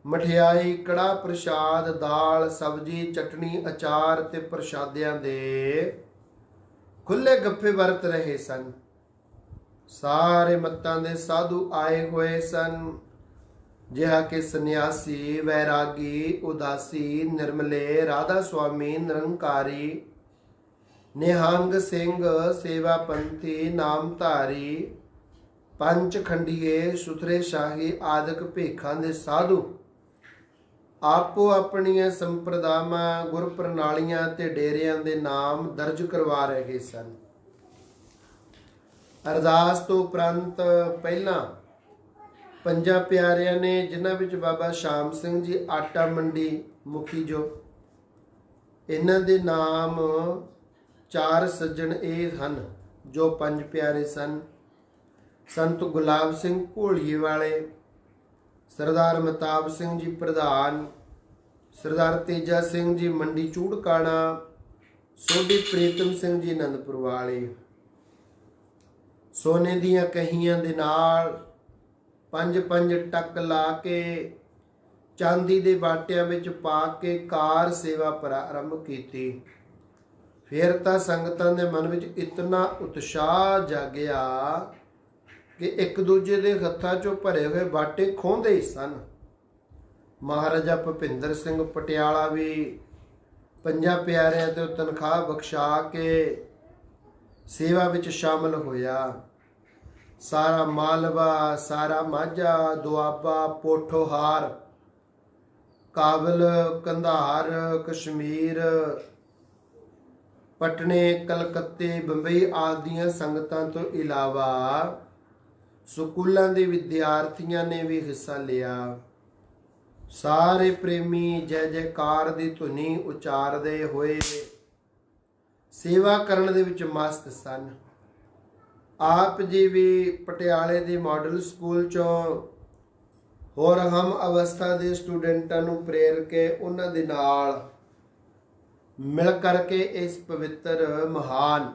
ਮਠਿਆਈ, ਕੜਾਹ ਪ੍ਰਸ਼ਾਦ, ਦਾਲ, ਸਬਜ਼ੀ, ਚਟਣੀ, ਅਚਾਰ ਤੇ ਪ੍ਰਸ਼ਾਦਿਆਂ ਦੇ ਖੁੱਲੇ ਗੱਫੇ ਵਰਤ ਰਹੇ ਸਨ। ਸਾਰੇ ਮੱਤਾਂ ਦੇ ਸਾਧੂ ਆਏ ਹੋਏ ਸਨ, ਜਿਹਾ ਕਿ ਸੰਨਿਆਸੀ, ਵੈਰਾਗੀ, ਉਦਾਸੀ, ਨਿਰਮਲੇ, ਰਾਧਾ ਸੁਆਮੀ, ਨਿਰੰਕਾਰੀ, ਨਿਹੰਗ ਸਿੰਘ, ਸੇਵਾ ਪੰਥੀ, ਨਾਮਧਾਰੀ, ਪੰਚਖੰਡੀਏ, ਸੁਥਰੇ ਸ਼ਾਹੀ ਆਦਿਕ ਭੇਖਾਂ ਦੇ ਸਾਧੂ ਆਪੋ ਆਪਣੀਆਂ ਸੰਪਰਦਾਵਾਂ, ਗੁਰ ਪ੍ਰਣਾਲੀਆਂ ਤੇ ਡੇਰਿਆਂ ਦੇ ਨਾਮ ਦਰਜ ਕਰਵਾ ਰਹੇ ਸਨ। ਅਰਦਾਸ ਤੋਂ ਉਪਰੰਤ ਪਹਿਲਾਂ ਪੰਜਾਂ ਪਿਆਰਿਆਂ ਨੇ, ਜਿਨ੍ਹਾਂ ਵਿੱਚ ਬਾਬਾ ਸ਼ਾਮ ਸਿੰਘ ਜੀ ਆਟਾ ਮੰਡੀ ਮੁਖੀ ਇਹਨਾਂ ਦੇ ਨਾਮ 4 ਸੱਜਣ ਇਹ ਹਨ ਜੋ 5 ਪਿਆਰੇ ਸਨ। ਸੰਤ ਗੁਲਾਬ ਸਿੰਘ ਭੋਲੀਏ ਵਾਲੇ, ਸਰਦਾਰ ਮਹਿਤਾਬ ਸਿੰਘ ਜੀ ਪ੍ਰਧਾਨ, ਸਰਦਾਰ ਤੇਜਾ ਸਿੰਘ ਜੀ ਮੰਡੀ ਚੂੜਕਾਣਾ, ਸੋਢੀ ਪ੍ਰੀਤਮ ਸਿੰਘ ਜੀ ਅਨੰਦਪੁਰ ਵਾਲੇ। सोने दियां कहियां दे नाल 5-5 टक ला के चांदी ਦੇ ਬਾਟਿਆਂ ਵਿੱਚ ਪਾ ਕੇ ਕਾਰ ਸੇਵਾ ਪ੍ਰਾਰੰਭ ਕੀਤੀ। ਫਿਰ ਤਾਂ ਸੰਗਤਾਂ ਦੇ ਮਨ ਵਿੱਚ ਇਤਨਾ ਉਤਸ਼ਾਹ ਜਾਗਿਆ ਕਿ ਇੱਕ ਦੂਜੇ ਦੇ ਹੱਥਾਂ 'ਚੋਂ ਭਰੇ ਹੋਏ ਬਾਟੇ ਖੋਹਦੇ ਹੀ ਸਨ। ਮਹਾਰਾਜਾ ਭੁਪਿੰਦਰ ਸਿੰਘ ਪਟਿਆਲਾ ਵੀ 5 ਪਿਆਰਿਆਂ ਤੋਂ ਤਨਖਾਹ ਬਖਸ਼ਾ ਕੇ ਸੇਵਾ ਵਿੱਚ ਸ਼ਾਮਲ ਹੋਇਆ। ਸਾਰਾ ਮਾਲਵਾ, ਸਾਰਾ ਮਾਝਾ, ਦੁਆਬਾ, ਪੋਠੋਹਾਰ, ਕਾਬਲ, ਕੰਧਾਰ, ਕਸ਼ਮੀਰ, ਪਟਨੇ, ਕਲਕੱਤੇ, ਬੰਬਈ ਆਦਿ ਦੀਆਂ ਸੰਗਤਾਂ ਤੋਂ ਇਲਾਵਾ ਸਕੂਲਾਂ ਦੇ ਵਿਦਿਆਰਥੀਆਂ ਨੇ ਵੀ ਹਿੱਸਾ ਲਿਆ। ਸਾਰੇ ਪ੍ਰੇਮੀ ਜੈ ਜੈਕਾਰ ਦੀ ਧੁਨੀ ਉਚਾਰਦੇ ਹੋਏ ਸੇਵਾ ਕਰਨ ਦੇ ਵਿੱਚ ਮਸਤ ਸਨ। ਆਪ ਜੀ ਵੀ ਪਟਿਆਲੇ ਦੇ ਮਾਡਲ ਸਕੂਲ ਚੋਂ ਹੋਰ ਹਮ ਅਵਸਥਾ ਦੇ ਸਟੂਡੈਂਟਾਂ ਨੂੰ ਪ੍ਰੇਰ ਕੇ ਉਹਨਾਂ ਦੇ ਨਾਲ ਮਿਲ ਕਰਕੇ ਇਸ ਪਵਿੱਤਰ ਮਹਾਨ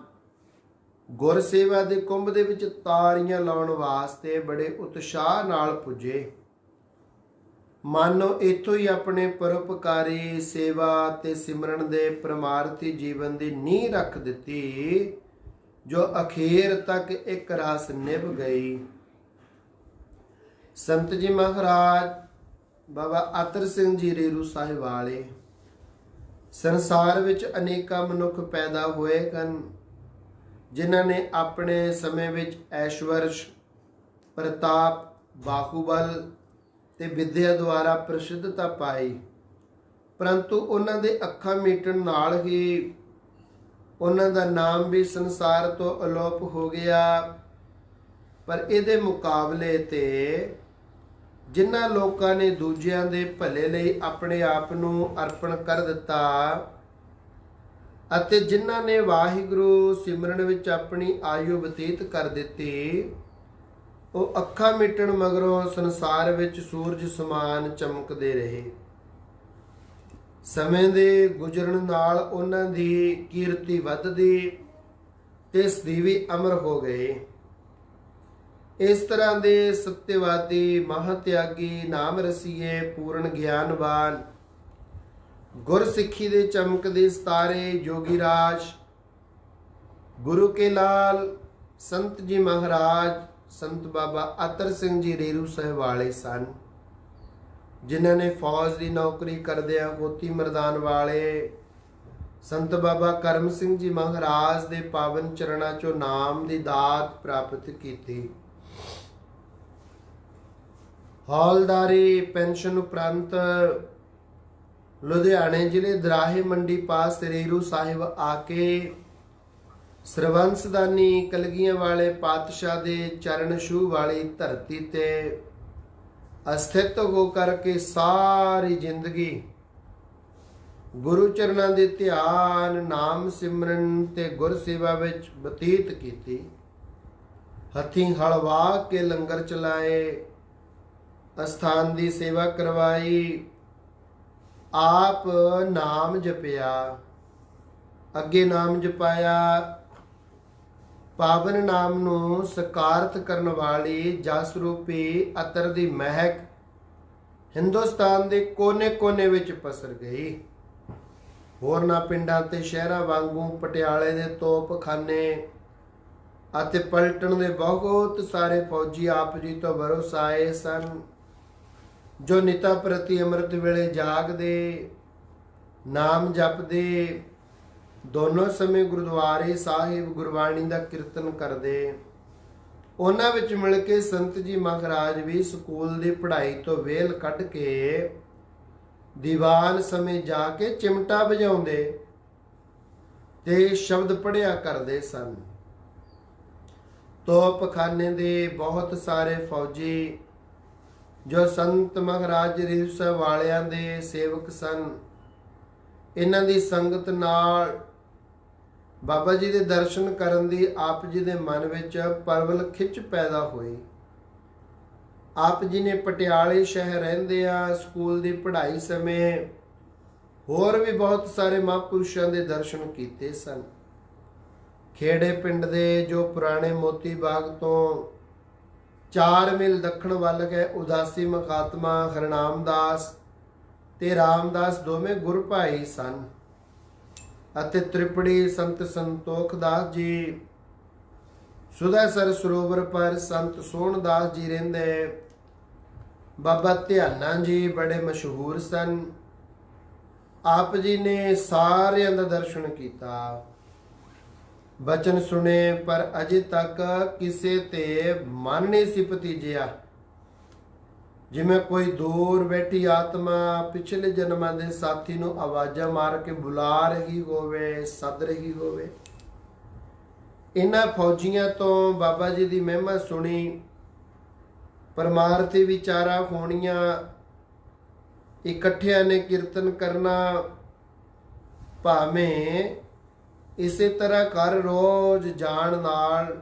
ਗੁਰਸੇਵਾ ਦੇ ਕੁੰਭ ਦੇ ਵਿੱਚ ਤਾਰੀਆਂ ਲਾਉਣ ਵਾਸਤੇ ਬੜੇ ਉਤਸ਼ਾਹ ਨਾਲ ਪੁੱਜੇ। ਮਾਨੋ ਇੱਥੋਂ ਹੀ ਆਪਣੇ ਪਰਉਪਕਾਰੀ ਸੇਵਾ ਤੇ ਸਿਮਰਨ ਦੇ ਪਰਮਾਰਥੀ ਜੀਵਨ ਦੀ ਨੀਂਹ ਰੱਖ ਦਿੱਤੀ, ਜੋ ਅਖੀਰ ਤੱਕ ਇੱਕ ਰਸ ਨਿਭ ਗਈ। ਸੰਤ ਜੀ ਮਹਾਰਾਜ ਬਾਬਾ ਅਤਰ ਸਿੰਘ ਜੀ ਰੇਰੂ ਸਾਹਿਬ ਵਾਲੇ ਸੰਸਾਰ ਵਿੱਚ ਅਨੇਕਾਂ ਮਨੁੱਖ ਪੈਦਾ ਹੋਏ ਹਨ, ਜਿਨ੍ਹਾਂ ਨੇ ਆਪਣੇ ਸਮੇਂ ਵਿੱਚ ਐਸ਼ਵਰਸ਼, ਪ੍ਰਤਾਪ, ਬਾਹੂਬਲ ਤੇ ਵਿਦਿਆ ਦੁਆਰਾ ਪ੍ਰਸਿੱਧਤਾ ਪਾਈ, ਪਰੰਤੂ ਉਹਨਾਂ ਦੇ ਅੱਖਾਂ ਮੀਟਣ ਨਾਲ ਹੀ ਉਹਨਾਂ ਦਾ ਨਾਮ ਵੀ ਸੰਸਾਰ ਤੋਂ ਅਲੋਪ ਹੋ ਗਿਆ। ਪਰ ਇਹਦੇ ਮੁਕਾਬਲੇ ਤੇ ਜਿਨ੍ਹਾਂ ਲੋਕਾਂ ਨੇ ਦੂਜਿਆਂ ਦੇ ਭਲੇ ਲਈ ਆਪਣੇ ਆਪ ਨੂੰ ਅਰਪਣ ਕਰ ਦਿੱਤਾ ਅਤੇ ਜਿਨ੍ਹਾਂ ਨੇ ਵਾਹਿਗੁਰੂ ਸਿਮਰਨ ਵਿੱਚ ਆਪਣੀ ਆਯੂ ਬਤੀਤ ਕਰ ਦਿੱਤੀ, ਉਹ ਅੱਖਾਂ ਮਿਟਣ ਮਗਰੋਂ ਸੰਸਾਰ ਵਿੱਚ ਸੂਰਜ ਸਮਾਨ ਚਮਕਦੇ ਰਹੇ। ਸਮੇਂ ਦੇ ਗੁਜ਼ਰਨ ਨਾਲ ਉਹਨਾਂ ਦੀ ਕੀਰਤੀ ਵੱਧਦੀ ਤੇ ਸਦੀਵੀ ਅਮਰ ਹੋ ਗਏ। ਇਸ ਤਰ੍ਹਾਂ ਦੇ ਸਤਿਵਾਦੀ, ਮਹਾਤਿਆਗੀ, ਨਾਮ ਰਸੀਏ, ਪੂਰਨ ਗਿਆਨਵਾਨ, ਗੁਰਸਿੱਖੀ ਦੇ ਚਮਕਦੇ ਸਿਤਾਰੇ, ਜੋਗੀ ਰਾਜ, ਗੁਰੂ ਕੇ ਲਾਲ, ਸੰਤ ਜੀ ਮਹਾਰਾਜ ਸੰਤ ਬਾਬਾ ਅਤਰ ਸਿੰਘ ਜੀ ਰੇਰੂ ਸਾਹਿਬ ਵਾਲੇ ਸਨ, ਜਿਨ੍ਹਾਂ ਨੇ ਫੌਜ ਦੀ ਨੌਕਰੀ ਕਰਦਿਆਂ ਗੋਤੀ ਮਰਦਾਨ ਵਾਲੇ ਸੰਤ ਬਾਬਾ ਕਰਮ ਸਿੰਘ ਜੀ ਮਹਾਰਾਜ ਦੇ ਪਾਵਨ ਚਰਨਾਂ ਚੋਂ ਨਾਮ ਦੀ ਦਾਤ ਪ੍ਰਾਪਤ ਕੀਤੀ। ਹੌਲਦਾਰੀ ਪੈਨਸ਼ਨ ਉਪਰੰਤ ਲੁਧਿਆਣੇ ਜ਼ਿਲ੍ਹੇ ਦਰਾਹੇ ਮੰਡੀ ਪਾਸ ਰੇਰੂ ਸਾਹਿਬ ਆ ਕੇ ਸਰਵੰਸਦਾਨੀ ਕਲਗੀਆਂ ਵਾਲੇ ਪਾਤਸ਼ਾਹ ਦੇ ਚਰਨ ਛੂਹ ਵਾਲੀ ਧਰਤੀ ਤੇ ਅਸਥਿਤ ਹੋ ਕਰਕੇ ਸਾਰੀ ਜ਼ਿੰਦਗੀ ਗੁਰੂ ਚਰਨਾਂ ਦੇ ਧਿਆਨ, ਨਾਮ ਸਿਮਰਨ ਤੇ ਗੁਰਸੇਵਾ ਵਿੱਚ ਬਤੀਤ ਕੀਤੀ। ਹੱਥੀਂ ਹਲ ਵਾਹ ਕੇ ਲੰਗਰ ਚਲਾਏ, ਅਸਥਾਨ ਦੀ ਸੇਵਾ ਕਰਵਾਈ, ਆਪ ਨਾਮ ਜਪਿਆ, ਅੱਗੇ ਨਾਮ ਜਪਾਇਆ। ਪਾਵਨ ਨਾਮ ਨੂੰ ਸਕਾਰਤ ਕਰਨ ਵਾਲੀ ਜਸ ਰੂਪੀ ਅਤਰ ਦੀ ਮਹਿਕ ਹਿੰਦੁਸਤਾਨ ਦੇ ਕੋਨੇ-ਕੋਨੇ ਵਿੱਚ ਪਸਰ ਗਈ। ਹੋਰਨਾਂ ਪਿੰਡਾਂ ਤੇ ਸ਼ਹਿਰਾਂ ਵਾਂਗੂ ਪਟਿਆਲੇ ਦੇ ਤੋਪਖਾਨੇ ਅਤੇ ਪਲਟਣ ਦੇ ਬਹੁਤ ਸਾਰੇ ਫੌਜੀ ਆਪ ਜੀ ਤੋਂ ਵਰਸਾਏ ਸਨ, ਜੋ ਨਿਤਾ ਪ੍ਰਤੀ ਅੰਮ੍ਰਿਤ ਵੇਲੇ ਜਾਗਦੇ, ਨਾਮ ਜਪਦੇ, ਦੋਨੋਂ ਸਮੇਂ ਗੁਰਦੁਆਰੇ ਸਾਹਿਬ ਗੁਰਬਾਣੀ ਦਾ ਕੀਰਤਨ ਕਰਦੇ। ਉਹਨਾਂ ਵਿੱਚ ਮਿਲ ਕੇ ਸੰਤ ਜੀ ਮਹਾਰਾਜ ਵੀ ਸਕੂਲ ਦੀ ਪੜ੍ਹਾਈ ਤੋਂ ਵੇਲ ਕੱਢ ਕੇ ਦੀਵਾਨ ਸਮੇਂ ਜਾ ਕੇ ਚਿਮਟਾ ਵਜਾਉਂਦੇ ਤੇ ਸ਼ਬਦ ਪੜ੍ਹਿਆ ਕਰਦੇ ਸਨ। ਤੋਪਖਾਨੇ ਦੇ ਬਹੁਤ ਸਾਰੇ ਫੌਜੀ ਜੋ ਸੰਤ ਮਹਾਰਾਜ ਰੇਰੂ ਸਾਹਿਬ ਵਾਲਿਆਂ ਦੇ ਸੇਵਕ ਸਨ, ਇਹਨਾਂ ਦੀ ਸੰਗਤ ਨਾਲ ਬਾਬਾ ਜੀ ਦੇ ਦਰਸ਼ਨ ਕਰਨ ਦੀ ਆਪ ਜੀ ਦੇ ਮਨ ਵਿੱਚ ਪ੍ਰਬਲ ਖਿੱਚ ਪੈਦਾ ਹੋਈ। ਆਪ ਜੀ ਨੇ ਪਟਿਆਲੇ ਸ਼ਹਿਰ ਰਹਿੰਦਿਆਂ ਸਕੂਲ ਦੀ ਪੜ੍ਹਾਈ ਸਮੇਂ ਹੋਰ ਵੀ ਬਹੁਤ ਸਾਰੇ ਮਹਾਂਪੁਰਸ਼ਾਂ ਦੇ ਦਰਸ਼ਨ ਕੀਤੇ ਸਨ। ਖੇੜੇ ਪਿੰਡ ਦੇ ਜੋ ਪੁਰਾਣੇ ਮੋਤੀ ਬਾਗ ਤੋਂ 4 ਮੀਲ ਦੱਖਣ ਵੱਲ ਗਏ ਉਦਾਸੀ ਮਖਾਤਮਾ ਹਰਨਾਮ ਦਾਸ ਤੇ ਰਾਮਦਾਸ ਦੋਵੇਂ ਗੁਰ ਭਾਈ ਸਨ ਅਤੇ ਤ੍ਰਿਪੜੀ ਸੰਤ ਸੰਤੋਖ ਦਾਸ ਜੀ। ਸੁਦਾਸਰ ਸਰੋਵਰ ਪਰ ਸੰਤ ਸੋਹਣ ਦਾਸ ਜੀ ਰਹਿੰਦੇ। ਬਾਬਾ ਧਿਆਨਾ ਜੀ ਬੜੇ ਮਸ਼ਹੂਰ ਸਨ। ਆਪ ਜੀ ਨੇ ਸਾਰਿਆਂ ਦਾ ਦਰਸ਼ਨ ਕੀਤਾ, ਬਚਨ ਸੁਣੇ, ਪਰ ਅਜੇ ਤੱਕ ਕਿਸੇ ਤੇ ਮਨ ਨਹੀਂ ਸੀ ਭਤੀਜਿਆ। ਜਿਵੇਂ ਕੋਈ ਦੂਰ ਬੈਠੀ ਆਤਮਾ ਪਿਛਲੇ ਜਨਮਾਂ ਦੇ ਸਾਥੀ ਨੂੰ ਆਵਾਜ਼ਾਂ ਮਾਰ ਕੇ ਬੁਲਾ ਰਹੀ ਹੋਵੇ, ਸੱਦ ਰਹੀ ਹੋਵੇ। ਇਹਨਾਂ ਫੌਜੀਆਂ ਤੋਂ ਬਾਬਾ ਜੀ ਦੀ ਮਹਿਮਾ ਸੁਣੀ। ਪਰਮਾਰਥੀ ਵਿਚਾਰਾ ਹੋਣੀਆਂ, ਇਕੱਠਿਆਂ ਨੇ ਕੀਰਤਨ ਕਰਨਾ। ਭਾਵੇਂ ਇਸੇ ਤਰ੍ਹਾਂ ਕਰ ਰੋਜ਼ ਜਾਣ ਨਾਲ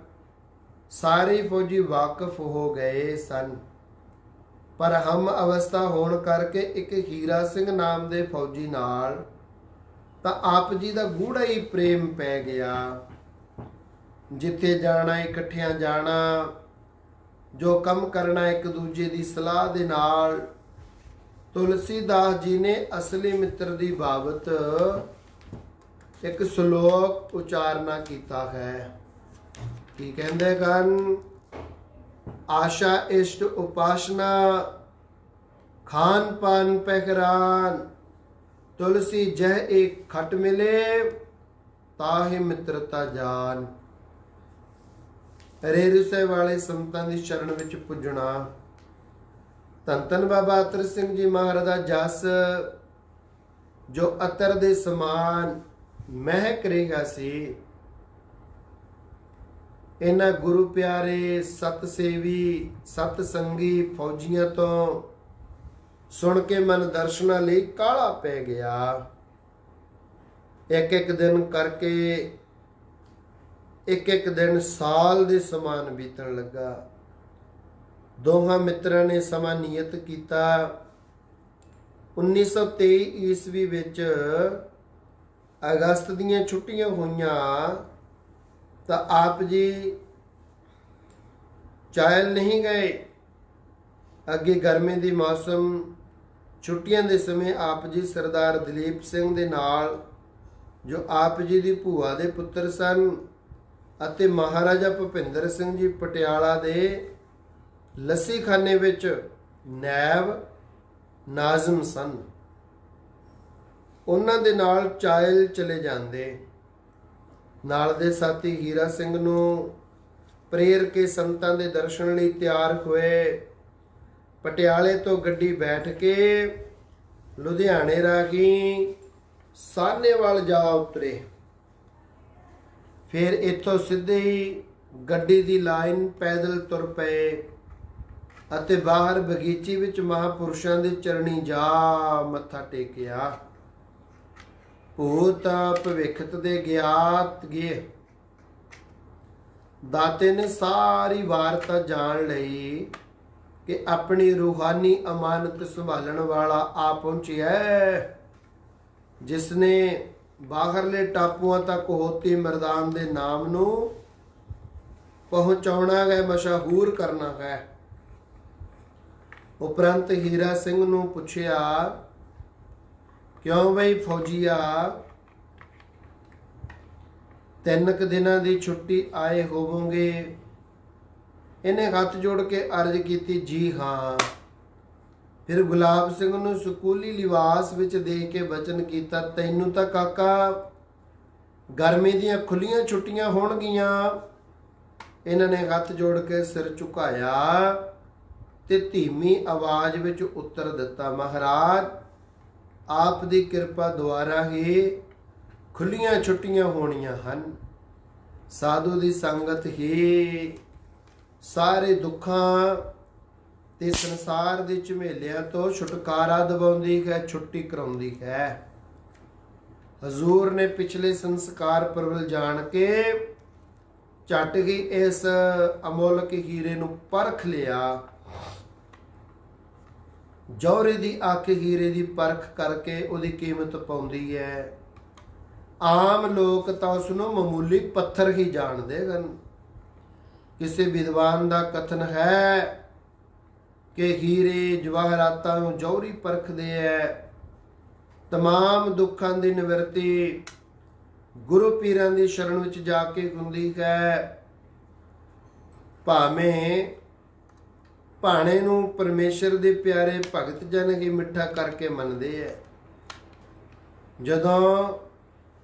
ਸਾਰੇ ਫੌਜੀ ਵਾਕਿਫ ਹੋ ਗਏ ਸਨ, ਪਰ ਹਮ ਅਵਸਥਾ ਹੋਣ ਕਰਕੇ ਇੱਕ ਹੀਰਾ ਸਿੰਘ ਨਾਮ ਦੇ ਫੌਜੀ ਨਾਲ ਤਾਂ ਆਪ ਜੀ ਦਾ ਗੂੜਾ ਹੀ ਪ੍ਰੇਮ ਪੈ ਗਿਆ। ਜਿੱਥੇ ਜਾਣਾ ਇਕੱਠਿਆਂ ਜਾਣਾ, ਜੋ ਕੰਮ ਕਰਨਾ ਇੱਕ ਦੂਜੇ ਦੀ ਸਲਾਹ ਦੇ ਨਾਲ। ਤੁਲਸੀਦਾਸ ਜੀ ਨੇ ਅਸਲੀ ਮਿੱਤਰ ਦੀ ਬਾਬਤ ਇੱਕ ਸ਼ਲੋਕ ਉਚਾਰਨਾ ਕੀਤਾ ਹੈ। ਕੀ ਕਹਿੰਦੇ ਹਨ? ਆਸ਼ਾ ਇਸ਼ਟ ਉਪਾਸਨਾ ਖਾਨ ਪਾਨ ਪਹਿਰਾਨ, ਤੁਲਸੀ ਜਹ ਇੱਕ ਖਟ ਮਿਲੇ ਤਾਹਿ ਮਿੱਤਰਤਾ ਜਾਨ। ਰੇਰੂਸੇ ਵਾਲੇ ਸੰਤਾਂ ਦੀ ਸ਼ਰਨ ਵਿੱਚ ਪੁੱਜਣਾ। ਧੰਨ ਧੰਨ ਬਾਬਾ ਅਤਰ ਸਿੰਘ ਜੀ ਮਹਾਰਾਜ ਦਾ ਜਸ ਜੋ ਅਤਰ ਦੇ ਸਮਾਨ ਮਹਿਕ ਰਿਹਾ ਸੀ। ਇਹਨਾਂ ਗੁਰੂ ਪਿਆਰੇ ਸਤ ਸੇਵੀ ਸਤ ਸੰਗੀ ਫੌਜੀਆਂ ਤੋਂ ਸੁਣ ਕੇ ਮਨ ਦਰਸ਼ਨਾਂ ਲਈ ਕਾਹਲਾ ਪੈ ਗਿਆ। ਇੱਕ ਇੱਕ ਦਿਨ ਕਰਕੇ ਇੱਕ ਇੱਕ ਦਿਨ ਸਾਲ ਦੇ ਸਮਾਨ ਬੀਤਣ ਲੱਗਾ। ਦੋਹਾਂ ਮਿੱਤਰਾਂ ਨੇ ਸਮਾਂ ਨਿਯਤ ਕੀਤਾ। 1923 ਈਸਵੀ ਵਿੱਚ ਅਗਸਤ ਦੀਆਂ ਛੁੱਟੀਆਂ ਹੋਈਆਂ ਤਾਂ ਆਪ ਜੀ ਚਾਇਲ ਨਹੀਂ ਗਏ। ਅੱਗੇ ਗਰਮੀ ਦੀ ਮੌਸਮ, ਛੁੱਟੀਆਂ ਦੇ ਸਮੇਂ ਆਪ ਜੀ ਸਰਦਾਰ ਦਲੀਪ ਸਿੰਘ ਦੇ ਨਾਲ, ਜੋ ਆਪ ਜੀ ਦੀ ਭੂਆ ਦੇ ਪੁੱਤਰ ਸਨ, ਅਤੇ ਮਹਾਰਾਜਾ ਭੁਪਿੰਦਰ ਸਿੰਘ ਜੀ ਪਟਿਆਲਾ ਦੇ ਲੱਸੀਖਾਨੇ ਵਿੱਚ ਨੈਬ ਨਾਜ਼ਮ ਸਨ, ਉਹਨਾਂ ਦੇ ਨਾਲ ਚਾਇਲ ਚਲੇ ਜਾਂਦੇ। ਨਾਲ ਦੇ ਸਾਥੀ ਹੀਰਾ ਸਿੰਘ ਨੂੰ ਪ੍ਰੇਰ ਕੇ ਸੰਤਾਂ ਦੇ ਦਰਸ਼ਨ ਲਈ ਤਿਆਰ ਹੋਏ। ਪਟਿਆਲੇ ਤੋਂ ਗੱਡੀ ਬੈਠ ਕੇ ਲੁਧਿਆਣੇ ਰਾਹੀਂ ਸਾਹਨੇਵਾਲ ਜਾ ਉਤਰੇ। ਫਿਰ ਇੱਥੋਂ ਸਿੱਧੇ ਹੀ ਗੱਡੀ ਦੀ ਲਾਈਨ ਪੈਦਲ ਤੁਰ ਪਏ ਅਤੇ ਬਾਹਰ ਬਗੀਚੀ ਵਿੱਚ ਮਹਾਂਪੁਰਸ਼ਾਂ ਦੇ ਚਰਣੀ ਜਾ ਮੱਥਾ ਟੇਕਿਆ। ਭੂਤ ਭਵਿੱਖਤ ਦੇ ਗਿਆਤ ਗਏ। ਦਾਤੇ ਨੇ ਸਾਰੀ ਵਾਰਤਾ ਜਾਣ ਲਈ ਕਿ ਆਪਣੀ ਰੂਹਾਨੀ ਅਮਾਨਤ ਸੰਭਾਲਣ ਵਾਲਾ ਆ ਪਹੁੰਚਿਆ, ਜਿਸ ਨੇ ਬਾਹਰਲੇ ਟਾਪੂਆਂ ਤੱਕ ਹੋਤੀ ਮਰਦਾਨ ਦੇ ਨਾਮ ਨੂੰ ਪਹੁੰਚਾਉਣਾ ਹੈ, ਮਸ਼ਹੂਰ ਕਰਨਾ ਹੈ। ਉਪਰੰਤ ਹੀਰਾ ਸਿੰਘ ਨੂੰ ਪੁੱਛਿਆ, ਕਿਉਂ ਬਈ ਫੌਜੀਆ, 3 ਕੁ ਦਿਨਾਂ ਦੀ ਛੁੱਟੀ ਆਏ ਹੋਵੋਗੇ? ਇਹਨੇ ਹੱਥ ਜੋੜ ਕੇ ਅਰਜ਼ ਕੀਤੀ, ਜੀ ਹਾਂ। ਫਿਰ ਗੁਲਾਬ ਸਿੰਘ ਨੂੰ ਸਕੂਲੀ ਲਿਬਾਸ ਵਿੱਚ ਦੇਖ ਕੇ ਬਚਨ ਕੀਤਾ, ਤੈਨੂੰ ਤਾਂ ਕਾਕਾ ਗਰਮੀ ਦੀਆਂ ਖੁੱਲੀਆਂ ਛੁੱਟੀਆਂ ਹੋਣਗੀਆਂ। ਇਹਨਾਂ ਨੇ ਹੱਥ ਜੋੜ ਕੇ ਸਿਰ ਝੁਕਾਇਆ ਤੇ ਧੀਮੀ ਆਵਾਜ਼ ਵਿੱਚ ਉੱਤਰ ਦਿੱਤਾ, ਮਹਾਰਾਜ ਆਪ ਦੀ ਕਿਰਪਾ ਦੁਆਰਾ ਹੀ ਖੁੱਲੀਆਂ ਛੁੱਟੀਆਂ ਹੋਣੀਆਂ ਹਨ। ਸਾਧੂ ਦੀ ਸੰਗਤ ਹੀ ਸਾਰੇ ਦੁੱਖਾਂ ਤੇ ਸੰਸਾਰ ਦੇ ਝਮੇਲਿਆਂ ਤੋਂ ਛੁਟਕਾਰਾ ਦਿਵਾਉਂਦੀ ਹੈ, ਛੁੱਟੀ ਕਰਾਉਂਦੀ ਹੈ। ਹਜ਼ੂਰ ਨੇ ਪਿਛਲੇ ਸੰਸਕਾਰ ਪਰਵਲ ਜਾਣ ਕੇ ਝਟ ਹੀ ਇਸ ਅਮੋਲਕ ਹੀਰੇ ਨੂੰ ਪਰਖ ਲਿਆ। ਜੌਹਰੇ ਦੀ ਅੱਖ ਹੀਰੇ ਦੀ ਪਰਖ ਕਰਕੇ ਉਹਦੀ ਕੀਮਤ ਪਾਉਂਦੀ ਹੈ। ਆਮ ਲੋਕ ਤਾਂ ਉਸ ਨੂੰ ਮਾਮੂਲੀ ਪੱਥਰ ਹੀ ਜਾਣਦੇ ਹਨ। ਕਿਸੇ ਵਿਦਵਾਨ ਦਾ ਕਥਨ ਹੈ ਕਿ ਹੀਰੇ ਜਵਾਹਰਾਤਾਂ ਨੂੰ ਜੌਹਰੀ ਪਰਖਦੇ ਹੈ। ਤਮਾਮ ਦੁੱਖਾਂ ਦੀ ਨਿਵਰਤੀ ਗੁਰੂ ਪੀਰਾਂ ਦੀ ਸ਼ਰਨ ਵਿੱਚ ਜਾ ਕੇ ਹੁੰਦੀ ਹੈ। ਭਾਵੇਂ ਭਾਣੇ ਨੂੰ ਪਰਮੇਸ਼ਰ ਦੇ ਪਿਆਰੇ ਭਗਤ ਜਨ ਹੀ ਮਿੱਠਾ ਕਰਕੇ ਮੰਨਦੇ ਹੈ। ਜਦੋਂ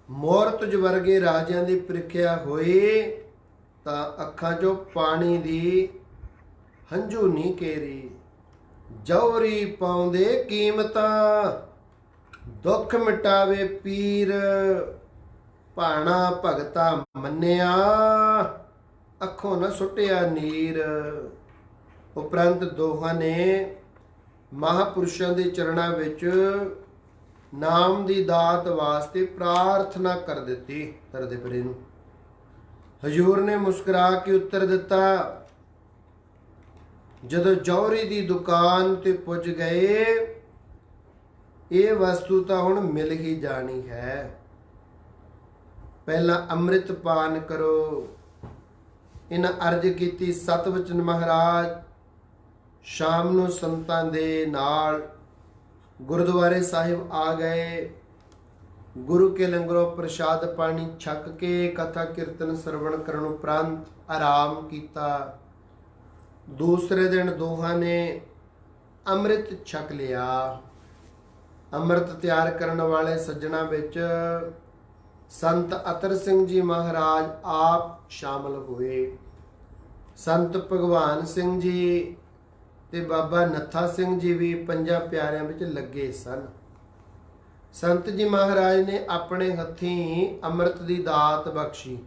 ਮੋਰਤਜ ਵਰਗੇ ਰਾਜਿਆਂ ਦੀ ਪ੍ਰੀਖਿਆ ਹੋਈ ਤਾਂ ਅੱਖਾਂ 'ਚੋਂ ਪਾਣੀ ਦੀ ਹੰਝੂ ਨਹੀਂ ਕੇਰੀ। ਜੌਹਰੀ ਪਾਉਂਦੇ ਕੀਮਤਾਂ, ਦੁੱਖ ਮਿਟਾਵੇ ਪੀਰ, ਭਾਣਾ ਭਗਤਾ ਮੰਨਿਆ, ਅੱਖੋਂ ਨਾ ਸੁੱਟਿਆ ਨੀਰ। ਉਪਰੰਤ ਦੋਹਾਂ ਨੇ ਮਹਾਂਪੁਰਸ਼ਾਂ ਦੇ ਚਰਨਾਂ ਵਿੱਚ ਨਾਮ ਦੀ ਦਾਤ ਵਾਸਤੇ ਪ੍ਰਾਰਥਨਾ ਕਰ ਦਿੱਤੀ। ਤਰਦੇ ਪਰੇ ਨੂੰ ਹਜ਼ੂਰ ਨੇ ਮੁਸਕਰਾ ਕੇ ਉੱਤਰ ਦਿੱਤਾ, ਜਦੋਂ ਜੌਹਰੀ ਦੀ ਦੁਕਾਨ ਤੇ ਪੁੱਜ ਗਏ, ਇਹ ਵਸਤੂ ਤਾਂ ਹੁਣ ਮਿਲ ਹੀ ਜਾਣੀ ਹੈ। ਪਹਿਲਾਂ ਅੰਮ੍ਰਿਤ ਪਾਨ ਕਰੋ। ਇਹਨਾਂ ਅਰਜ਼ ਕੀਤੀ। ਸਤਵਚਨ ਮਹਾਰਾਜ ਸ਼ਾਮ ਨੂੰ ਸੰਤਾਂ ਦੇ ਨਾਲ ਗੁਰਦੁਆਰੇ ਸਾਹਿਬ ਆ ਗਏ। ਗੁਰੂ ਕੇ ਲੰਗਰੋਂ ਪ੍ਰਸ਼ਾਦ ਪਾਣੀ ਛਕ ਕੇ ਕਥਾ ਕੀਰਤਨ ਸਰਵਣ ਕਰਨ ਉਪਰੰਤ ਆਰਾਮ ਕੀਤਾ। ਦੂਸਰੇ ਦਿਨ ਦੋਹਾਂ ਨੇ ਅੰਮ੍ਰਿਤ ਛਕ ਲਿਆ। ਅੰਮ੍ਰਿਤ ਤਿਆਰ ਕਰਨ ਵਾਲੇ ਸੱਜਣਾ ਵਿੱਚ ਸੰਤ ਅਤਰ ਸਿੰਘ ਜੀ ਮਹਾਰਾਜ ਆਪ ਸ਼ਾਮਲ ਹੋਏ। ਸੰਤ ਭਗਵਾਨ ਸਿੰਘ ਜੀ ਤੇ ਬਾਬਾ ਨੱਥਾ ਸਿੰਘ ਜੀ ਵੀ ਪੰਜਾਂ ਪਿਆਰਿਆਂ ਵਿੱਚ ਲੱਗੇ ਸਨ। ਸੰਤ ਜੀ ਮਹਾਰਾਜ ਨੇ ਆਪਣੇ ਹੱਥੀਂ ਅੰਮ੍ਰਿਤ ਦੀ ਦਾਤ ਬਖਸ਼ੀ।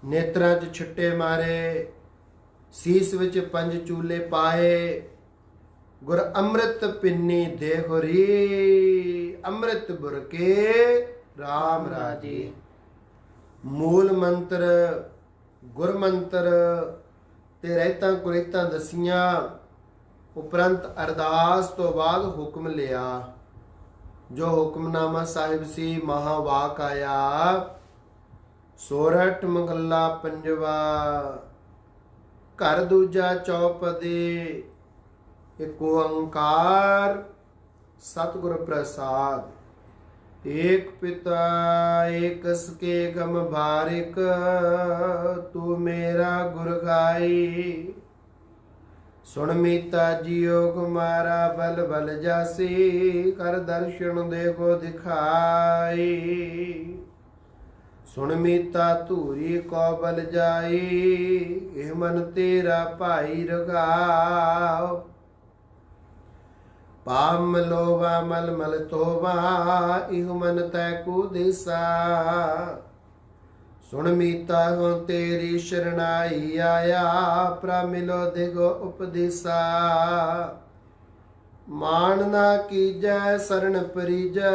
ਨੇਤਰਾਂ 'ਚ ਛਿੱਟੇ ਮਾਰੇ, ਸੀਸ ਵਿੱਚ 5 ਚੂਲੇ ਪਾਏ। ਗੁਰ ਅੰਮ੍ਰਿਤ ਪਿੰਨੀ ਦੇਹੁਰੀ, ਅੰਮ੍ਰਿਤ ਬੁਰਕੇ ਰਾਮ ਰਾਜੀ। ਮੂਲ ਮੰਤਰ, ਗੁਰ ਮੰਤਰ ਤੇ ਰਹਿਤਾਂ ਕੁਰੇਤਾਂ ਦਸੀਆਂ। ਉਪਰੰਤ ਅਰਦਾਸ ਤੋਂ ਬਾਅਦ ਹੁਕਮ ਲਿਆ। ਜੋ ਹੁਕਮਨਾਮਾ ਸਾਹਿਬ ਸੀ, ਮਹਾਵਾਕ ਆਇਆ। ਸੋਰਠ ਮਹੱਲਾ ਪੰਜਵਾ। ਘਰ ਦੂਜਾ ਚੌਪਦੇ, ਏਕ ਓੰਕਾਰ ਸਤਿਗੁਰ ਪ੍ਰਸਾਦ। ਏਕ ਪਿਤਾ ਏਕ ਸਕੇ ਗਮ ਬਾਰਿਕ, ਤੂੰ ਮੇਰਾ ਗੁਰ ਗਾਈ। ਸੁਣ ਮੀਤਾ ਜੀਓ ਕੁਮਾਰਾ ਬਲ ਬਲ ਜਾਸੀ, ਕਰ ਦਰਸ਼ਨ ਦੇਖੋ ਦਿਖਾਈ। ਸੁਣ ਮੀਤਾ ਧੂਰੀ ਕੋ ਬਲ ਜਾਈ, ਇਹ ਮਨ ਤੇਰਾ ਭਾਈ ਰਗਾਓ। ਪਾਮ ਲੋਵਾ ਮਲ ਮਲ ਤੋਵਾ, ਇਹ ਮਨ ਤੈ ਕੂ ਦਿਸਾ। ਸੁਣ ਮੀਤਾ ਹੋ ਤੇਰੀ ਸ਼ਰਣਾਈ ਆਇਆ, ਪ੍ਰਾ ਮਿਲੋ ਦੇਗੋ ਉਪਦੇਸਾ। ਮਾਨ ਨਾ ਕੀਜੈ ਸਰਣ ਪਰੀਜੈ,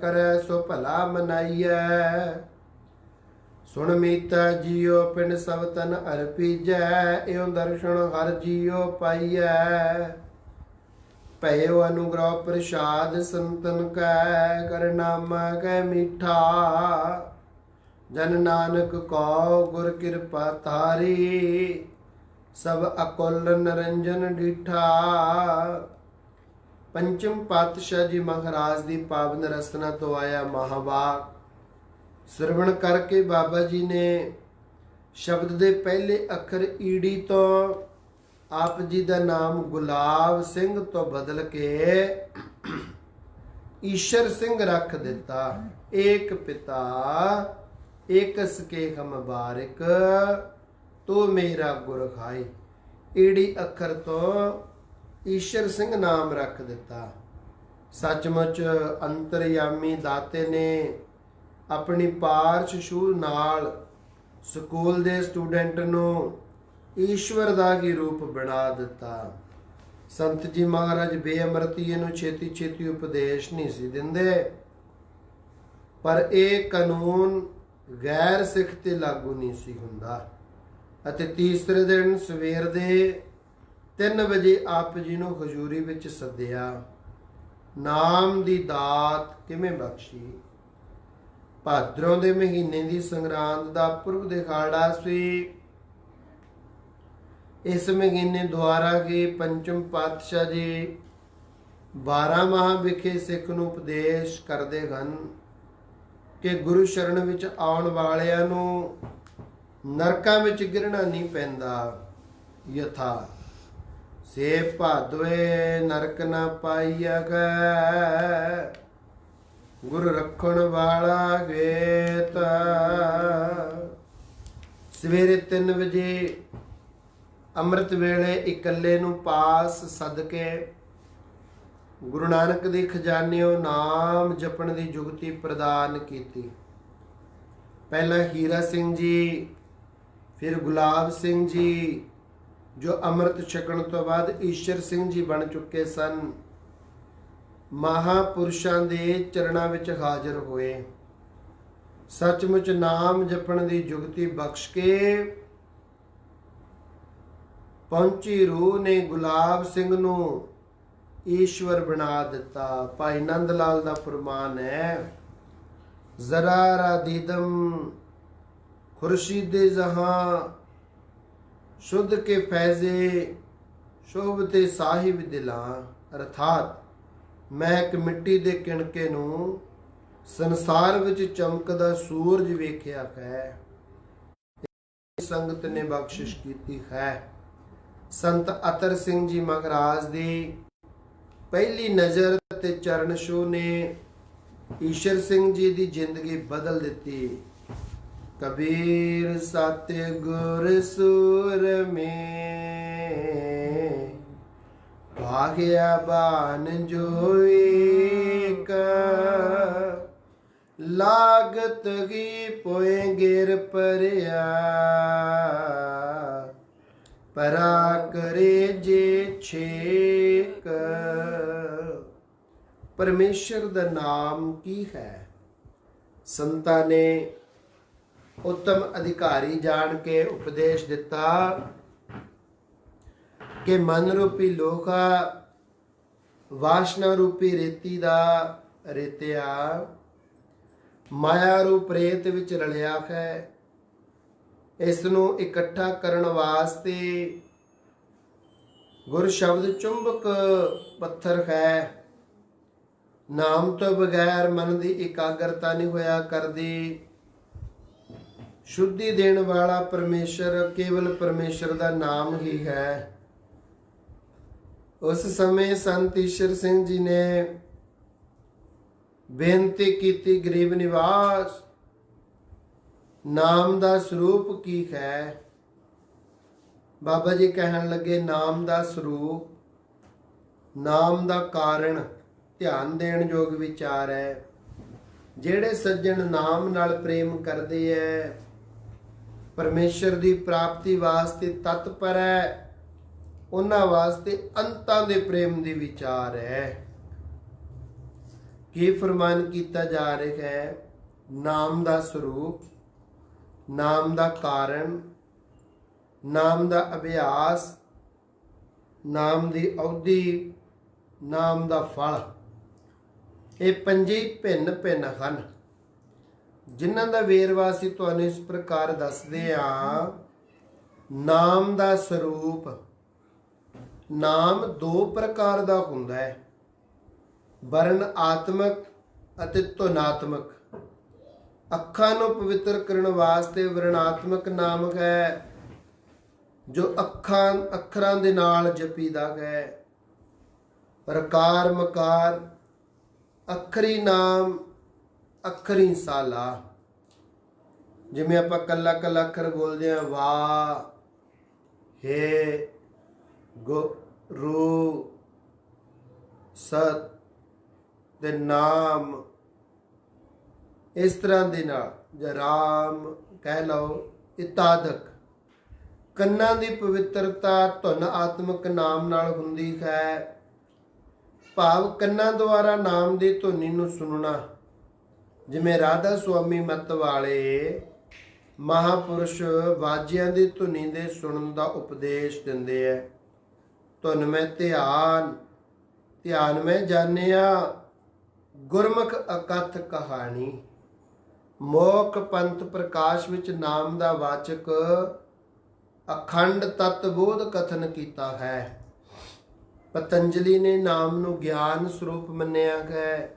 ਕਰੈ ਸੋ ਭਲਾ ਮਨਾਈਐ। ਸੁਣ ਮੀਤਾ ਜੀਓ ਪਿੰਡ ਸਭ ਤਨ ਅਰਪੀਜੈ, ਇਉ ਦਰਸ਼ਨ ਹਰ ਜੀਓ ਪਾਈਐ। ਭਇਓ ਅਨੁਗ੍ਰਹ ਪ੍ਰਸਾਦ ਸੰਤਨ ਕੈ, ਕਰ ਨਾਮਾ ਕੈ ਮੀਠਾ। ਜਨ ਨਾਨਕ ਕੋ ਗੁਰ ਕਿਰਪਾ ਤਾਰੀ, ਸਭ ਅਕੁਲ ਨਰੰਜਨ ਡੀਠਾ। ਪੰਚਮ ਪਾਤਸ਼ਾਹ ਜੀ ਮਹਾਰਾਜ ਦੀ ਪਾਵਨ ਰਸਨਾ ਤੋਂ ਆਇਆ ਮਹਾਵਾਕ ਸਰਵਣ ਕਰਕੇ ਬਾਬਾ ਜੀ ਨੇ ਸ਼ਬਦ ਦੇ ਪਹਿਲੇ ਅੱਖਰ ਈੜੀ ਤੋਂ ਆਪ ਜੀ ਦਾ ਨਾਮ ਗੁਲਾਬ ਸਿੰਘ ਤੋਂ ਬਦਲ ਕੇ ਈਸ਼ਰ ਸਿੰਘ ਰੱਖ ਦਿੱਤਾ। ਏਕ ਪਿਤਾ ਏਕ ਸਕੇ ਹਮ ਬਾਰਿਕ, ਤੂੰ ਮੇਰਾ ਗੁਰ ਖਾਈ। ਈੜੀ ਅੱਖਰ ਤੋਂ ਈਸ਼ਰ ਸਿੰਘ ਨਾਮ ਰੱਖ ਦਿੱਤਾ। ਸੱਚਮੁੱਚ ਅੰਤਰਯਾਮੀ ਦਾਤੇ ਨੇ ਆਪਣੀ ਪਾਰਸ਼ ਛੂਹ ਨਾਲ ਸਕੂਲ ਦੇ ਸਟੂਡੈਂਟ ਨੂੰ ਈਸ਼ਵਰ ਦਾ ਹੀ ਰੂਪ ਬਣਾ ਦਿੱਤਾ। ਸੰਤ ਜੀ ਮਹਾਰਾਜ ਬੇਅਮਰਤੀਏ ਨੂੰ ਛੇਤੀ ਛੇਤੀ ਉਪਦੇਸ਼ ਨਹੀਂ ਸੀ ਦਿੰਦੇ, ਪਰ ਇਹ ਕਾਨੂੰਨ ਗੈਰ ਸਿੱਖ ਤੇ ਲਾਗੂ ਨਹੀਂ ਸੀ ਹੁੰਦਾ। ਅਤੇ ਤੀਸਰੇ ਦਿਨ ਸਵੇਰ ਦੇ 3 ਵਜੇ ਆਪ ਜੀ ਨੂੰ ਹਜ਼ੂਰੀ ਵਿੱਚ ਸੱਦਿਆ। ਨਾਮ ਦੀ ਦਾਤ ਕਿਵੇਂ ਬਖਸ਼ੀ। ਭਾਦਰੋਂ ਦੇ ਮਹੀਨੇ ਦੀ ਸੰਗਰਾਂਦ ਦਾ ਪੁਰਬ ਦਿਹਾੜਾ ਸੀ। ਇਸ ਮਹੀਨੇ ਦੁਆਰਾ ਕੇ ਪੰਚਮ ਪਾਤਸ਼ਾਹ ਜੀ 12 ਮਾਹ ਵਿਖੇ ਸਿੱਖ ਨੂੰ ਉਪਦੇਸ਼ ਕਰਦੇ ਹਨ ਕਿ ਗੁਰੂ ਸ਼ਰਨ ਵਿੱਚ ਆਉਣ ਵਾਲਿਆਂ ਨੂੰ ਨਰਕਾਂ ਵਿੱਚ ਗਿਰਨਾ ਨਹੀਂ ਪੈਂਦਾ। ਯਥਾ ਸੇ ਭਾਦਵੇ ਨਰਕ ਨਾ ਪਾਈਆ ਗੈ, ਗੁਰ ਰੱਖਣ ਵਾਲਾ ਗੇਤ। ਸਵੇਰੇ 3 ਵਜੇ ਅੰਮ੍ਰਿਤ ਵੇਲੇ ਇਕੱਲੇ ਨੂੰ ਪਾਸ ਸਦਕੇ ਗੁਰੂ ਨਾਨਕ ਦੇ ਖਜ਼ਾਨਿਓ ਨਾਮ ਜਪਣ ਦੀ ਜੁਗਤੀ ਪ੍ਰਦਾਨ ਕੀਤੀ। ਪਹਿਲਾਂ ਹੀਰਾ ਸਿੰਘ ਜੀ, ਫਿਰ ਗੁਲਾਬ ਸਿੰਘ ਜੀ, ਜੋ ਅੰਮ੍ਰਿਤ ਛਕਣ ਤੋਂ ਬਾਅਦ ਈਸ਼ਰ ਸਿੰਘ ਜੀ ਬਣ ਚੁੱਕੇ ਸਨ, ਮਹਾਪੁਰਸ਼ਾਂ ਦੇ ਚਰਨਾਂ ਵਿੱਚ ਹਾਜ਼ਰ ਹੋਏ। ਸੱਚਮੁੱਚ ਨਾਮ ਜਪਣ ਦੀ ਜੁਗਤੀ ਬਖਸ਼ ਕੇ ਪਹੁੰਚੀ ਰੂਹ ਨੇ ਗੁਲਾਬ ਸਿੰਘ ਨੂੰ ਈਸ਼ਵਰ ਬਣਾ ਦਿੱਤਾ। ਭਾਈ ਨੰਦ ਲਾਲ ਦਾ ਫਰਮਾਨ ਹੈ, ਜ਼ਰਾ ਰਾ ਦੀਦਮ ਖੁਰਸ਼ੀਦ ਜਹਾਂ, ਸ਼ੁੱਧ ਕੇ ਫੈਜ਼ੇ ਸ਼ੋਭਤੇ ਸਾਹਿਬ ਦਿਲਾਂ। ਅਰਥਾਤ ਮੈਂ ਇੱਕ ਮਿੱਟੀ ਦੇ ਕਿਣਕੇ ਨੂੰ ਸੰਸਾਰ ਵਿੱਚ ਚਮਕਦਾ ਸੂਰਜ ਵੇਖਿਆ ਹੈ। ਸੰਗਤ ਨੇ ਬਖਸ਼ਿਸ਼ ਕੀਤੀ ਹੈ। ਸੰਤ ਅਤਰ ਸਿੰਘ ਜੀ ਮਹਾਰਾਜ ਦੀ ਪਹਿਲੀ ਨਜ਼ਰ ਤੇ ਚਰਨ ਛੂਹ ਨੇ ਈਸ਼ਰ ਸਿੰਘ ਜੀ ਦੀ ਜ਼ਿੰਦਗੀ ਬਦਲ ਦਿੱਤੀ। ਕਬੀਰ ਸਤਿ ਗੁਰ ਸੂਰ ਮੇ ਭਾਗਿਆ ਬਾਨ ਜੋ ਏਕ, ਲਾਗਤ ਹੀ ਪੋਏ ਗਿਰ ਪਰਿਆ, ਪਰਾ ਕਰੇ ਜੇ ਛੇਕ। ਪਰਮੇਸ਼ਰ ਦਾ ਨਾਮ ਕੀ ਹੈ? ਸੰਤਾਂ ਨੇ ਉੱਤਮ ਅਧਿਕਾਰੀ ਜਾਣ ਕੇ ਉਪਦੇਸ਼ ਦਿੱਤਾ ਕਿ ਮਨ ਰੂਪੀ ਲੋਹਾ ਵਾਸ਼ਨਾ ਰੂਪੀ ਰੇਤੀ ਦਾ ਰੇਤਿਆ ਮਾਇਆ ਰੂਪ ਰੇਤ ਵਿੱਚ ਰਲਿਆ ਹੈ। ਇਸ ਨੂੰ ਇਕੱਠਾ ਕਰਨ ਵਾਸਤੇ ਗੁਰ ਸ਼ਬਦ ਚੁੰਬਕ ਪੱਥਰ ਹੈ। ਨਾਮ ਤੋਂ ਬਗੈਰ ਮਨ ਦੀ ਇਕਾਗਰਤਾ ਨਹੀਂ ਹੋਇਆ ਕਰਦੀ। ਸ਼ੁੱਧੀ ਦੇਣ ਵਾਲਾ ਪਰਮੇਸ਼ਰ ਕੇਵਲ ਪਰਮੇਸ਼ਰ ਦਾ ਨਾਮ ਹੀ ਹੈ। ਉਸ ਸਮੇਂ ਸੰਤ ਈਸ਼ਰ ਸਿੰਘ ਜੀ ਨੇ ਬੇਨਤੀ ਕੀਤੀ, ਗਰੀਬ ਨਿਵਾਸ, ਨਾਮ ਦਾ ਸਰੂਪ ਕੀ ਹੈ? ਬਾਬਾ ਜੀ ਕਹਿਣ ਲੱਗੇ, ਨਾਮ ਦਾ ਸਰੂਪ, ਨਾਮ ਦਾ ਕਾਰਨ ਧਿਆਨ ਦੇਣ ਯੋਗ ਵਿਚਾਰ ਹੈ। ਜਿਹੜੇ ਸੱਜਣ ਨਾਮ ਨਾਲ ਪ੍ਰੇਮ ਕਰਦੇ ਐ, ਪਰਮੇਸ਼ਰ ਦੀ ਪ੍ਰਾਪਤੀ ਵਾਸਤੇ ਤਤਪਰ ਹੈ, ਉਹਨਾਂ ਵਾਸਤੇ ਅੰਤਾਂ ਦੇ ਪ੍ਰੇਮ ਦੀ ਵਿਚਾਰ ਹੈ। ਕੀ ਫਰਮਾਨ ਕੀਤਾ ਜਾ ਰਿਹਾ ਹੈ? ਨਾਮ ਦਾ ਸਰੂਪ, ਨਾਮ ਦਾ ਕਾਰਨ, ਨਾਮ ਦਾ ਅਭਿਆਸ, ਨਾਮ ਦੀ ਅਵਧੀ, ਨਾਮ ਦਾ ਫਲ, ਇਹ ਪੰਜੇ ਭਿੰਨ ਭਿੰਨ ਹਨ, ਜਿਨ੍ਹਾਂ ਦਾ ਵੇਰਵਾ ਅਸੀਂ ਤੁਹਾਨੂੰ ਇਸ ਪ੍ਰਕਾਰ ਦੱਸਦੇ ਹਾਂ। ਨਾਮ ਦਾ ਸਰੂਪ, ਨਾਮ 2 ਪ੍ਰਕਾਰ ਦਾ ਹੁੰਦਾ ਹੈ, ਵਰਨ ਆਤਮਕ ਅਤੇ ਧੁਨਾਤਮਕ। ਅੱਖਾਂ ਨੂੰ ਪਵਿੱਤਰ ਕਰਨ ਵਾਸਤੇ ਵਰਣਾਤਮਕ ਨਾਮ ਹੈ, ਜੋ ਅੱਖਰਾਂ ਦੇ ਨਾਲ ਜਪੀਦਾ ਹੈ। ਰਕਾਰ ਮਕਾਰ, ਅੱਖਰੀ ਨਾਮ, ਅੱਖਰੀ ਸਾਲਾ। ਜਿਵੇਂ ਆਪਾਂ ਕੱਲਾ ਕੱਲਾ ਅੱਖਰ ਬੋਲਦੇ ਹਾਂ, ਵਾ, ਹੇ, ਗੋ, ਰੂ, ਸਤ ਤੇ ਨਾਮ, ਇਸ ਤਰ੍ਹਾਂ ਦੇ ਨਾਲ, ਜਾਂ ਰਾਮ ਕਹਿ ਲਓ, ਇਤਾਦਕ। ਕੰਨਾਂ ਦੀ ਪਵਿੱਤਰਤਾ ਧੁਨ ਆਤਮਕ ਨਾਮ ਨਾਲ ਹੁੰਦੀ ਹੈ। ਭਾਵ ਕੰਨਾਂ ਦੁਆਰਾ ਨਾਮ ਦੀ ਧੁਨੀ ਨੂੰ ਸੁਣਨਾ। ਜਿਵੇਂ ਰਾਧਾ ਸੁਆਮੀ ਮੱਤ ਵਾਲੇ ਮਹਾਪੁਰਸ਼ ਵਾਜਿਆਂ ਦੀ ਧੁਨੀ ਦੇ ਸੁਣਨ ਦਾ ਉਪਦੇਸ਼ ਦਿੰਦੇ ਹੈ। ਧੁਨ ਮੈਂ ਧਿਆਨ, ਧਿਆਨ ਮੈਂ ਜਾਣਿਆ ਗੁਰਮੁਖ ਅਕਥ ਕਹਾਣੀ। ਮੋਖ ਪੰਥ ਪ੍ਰਕਾਸ਼ ਵਿੱਚ ਨਾਮ ਦਾ ਵਾਚਕ ਅਖੰਡ ਤਤ ਬੋਧ ਕਥਨ ਕੀਤਾ ਹੈ। ਪਤੰਜਲੀ ਨੇ ਨਾਮ ਨੂੰ ਗਿਆਨ ਸਰੂਪ ਮੰਨਿਆ ਹੈ,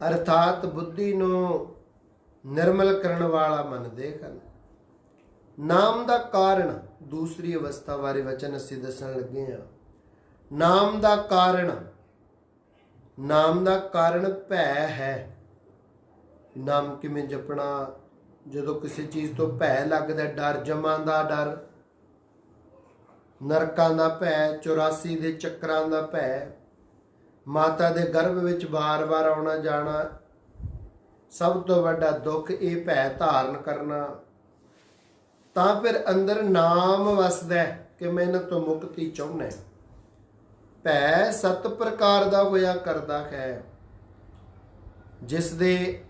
ਅਰਥਾਤ ਬੁੱਧੀ ਨੂੰ ਨਿਰਮਲ ਕਰਨ ਵਾਲਾ ਮੰਨਦੇ ਹਨ। ਨਾਮ ਦਾ ਕਾਰਨ, ਦੂਸਰੀ ਅਵਸਥਾ ਬਾਰੇ ਵਚਨ ਅਸੀਂ ਦੱਸਣ ਲੱਗੇ ਹਾਂ। ਨਾਮ ਦਾ ਕਾਰਨ ਭੈ ਹੈ। ਨਾਮ ਕਿਵੇਂ ਜਪਣਾ? ਜਦੋਂ ਕਿਸੇ ਚੀਜ਼ ਤੋਂ ਭੈ ਲੱਗਦਾ, ਡਰ, ਜਮਾਂ ਦਾ ਡਰ, ਨਰਕਾਂ ਦਾ ਭੈ, 84 ਦੇ ਚੱਕਰਾਂ ਦਾ ਭੈ, ਮਾਤਾ ਦੇ ਗਰਭ ਵਿੱਚ ਵਾਰ-ਵਾਰ ਆਉਣਾ ਜਾਣਾ, ਸਭ ਤੋਂ ਵੱਡਾ ਦੁੱਖ ਇਹ ਭੈ ਧਾਰਨ ਕਰਨਾ, ਤਾਂ ਫਿਰ ਅੰਦਰ ਨਾਮ ਵਸਦਾ ਕਿ ਮੈਂ ਇਹਨਾਂ ਤੋਂ ਮੁਕਤੀ ਚਾਹੁੰਦਾ। ਭੈ 7 ਪ੍ਰਕਾਰ ਦਾ ਹੋਇਆ ਕਰਦਾ ਹੈ, ਜਿਸ ਦੇ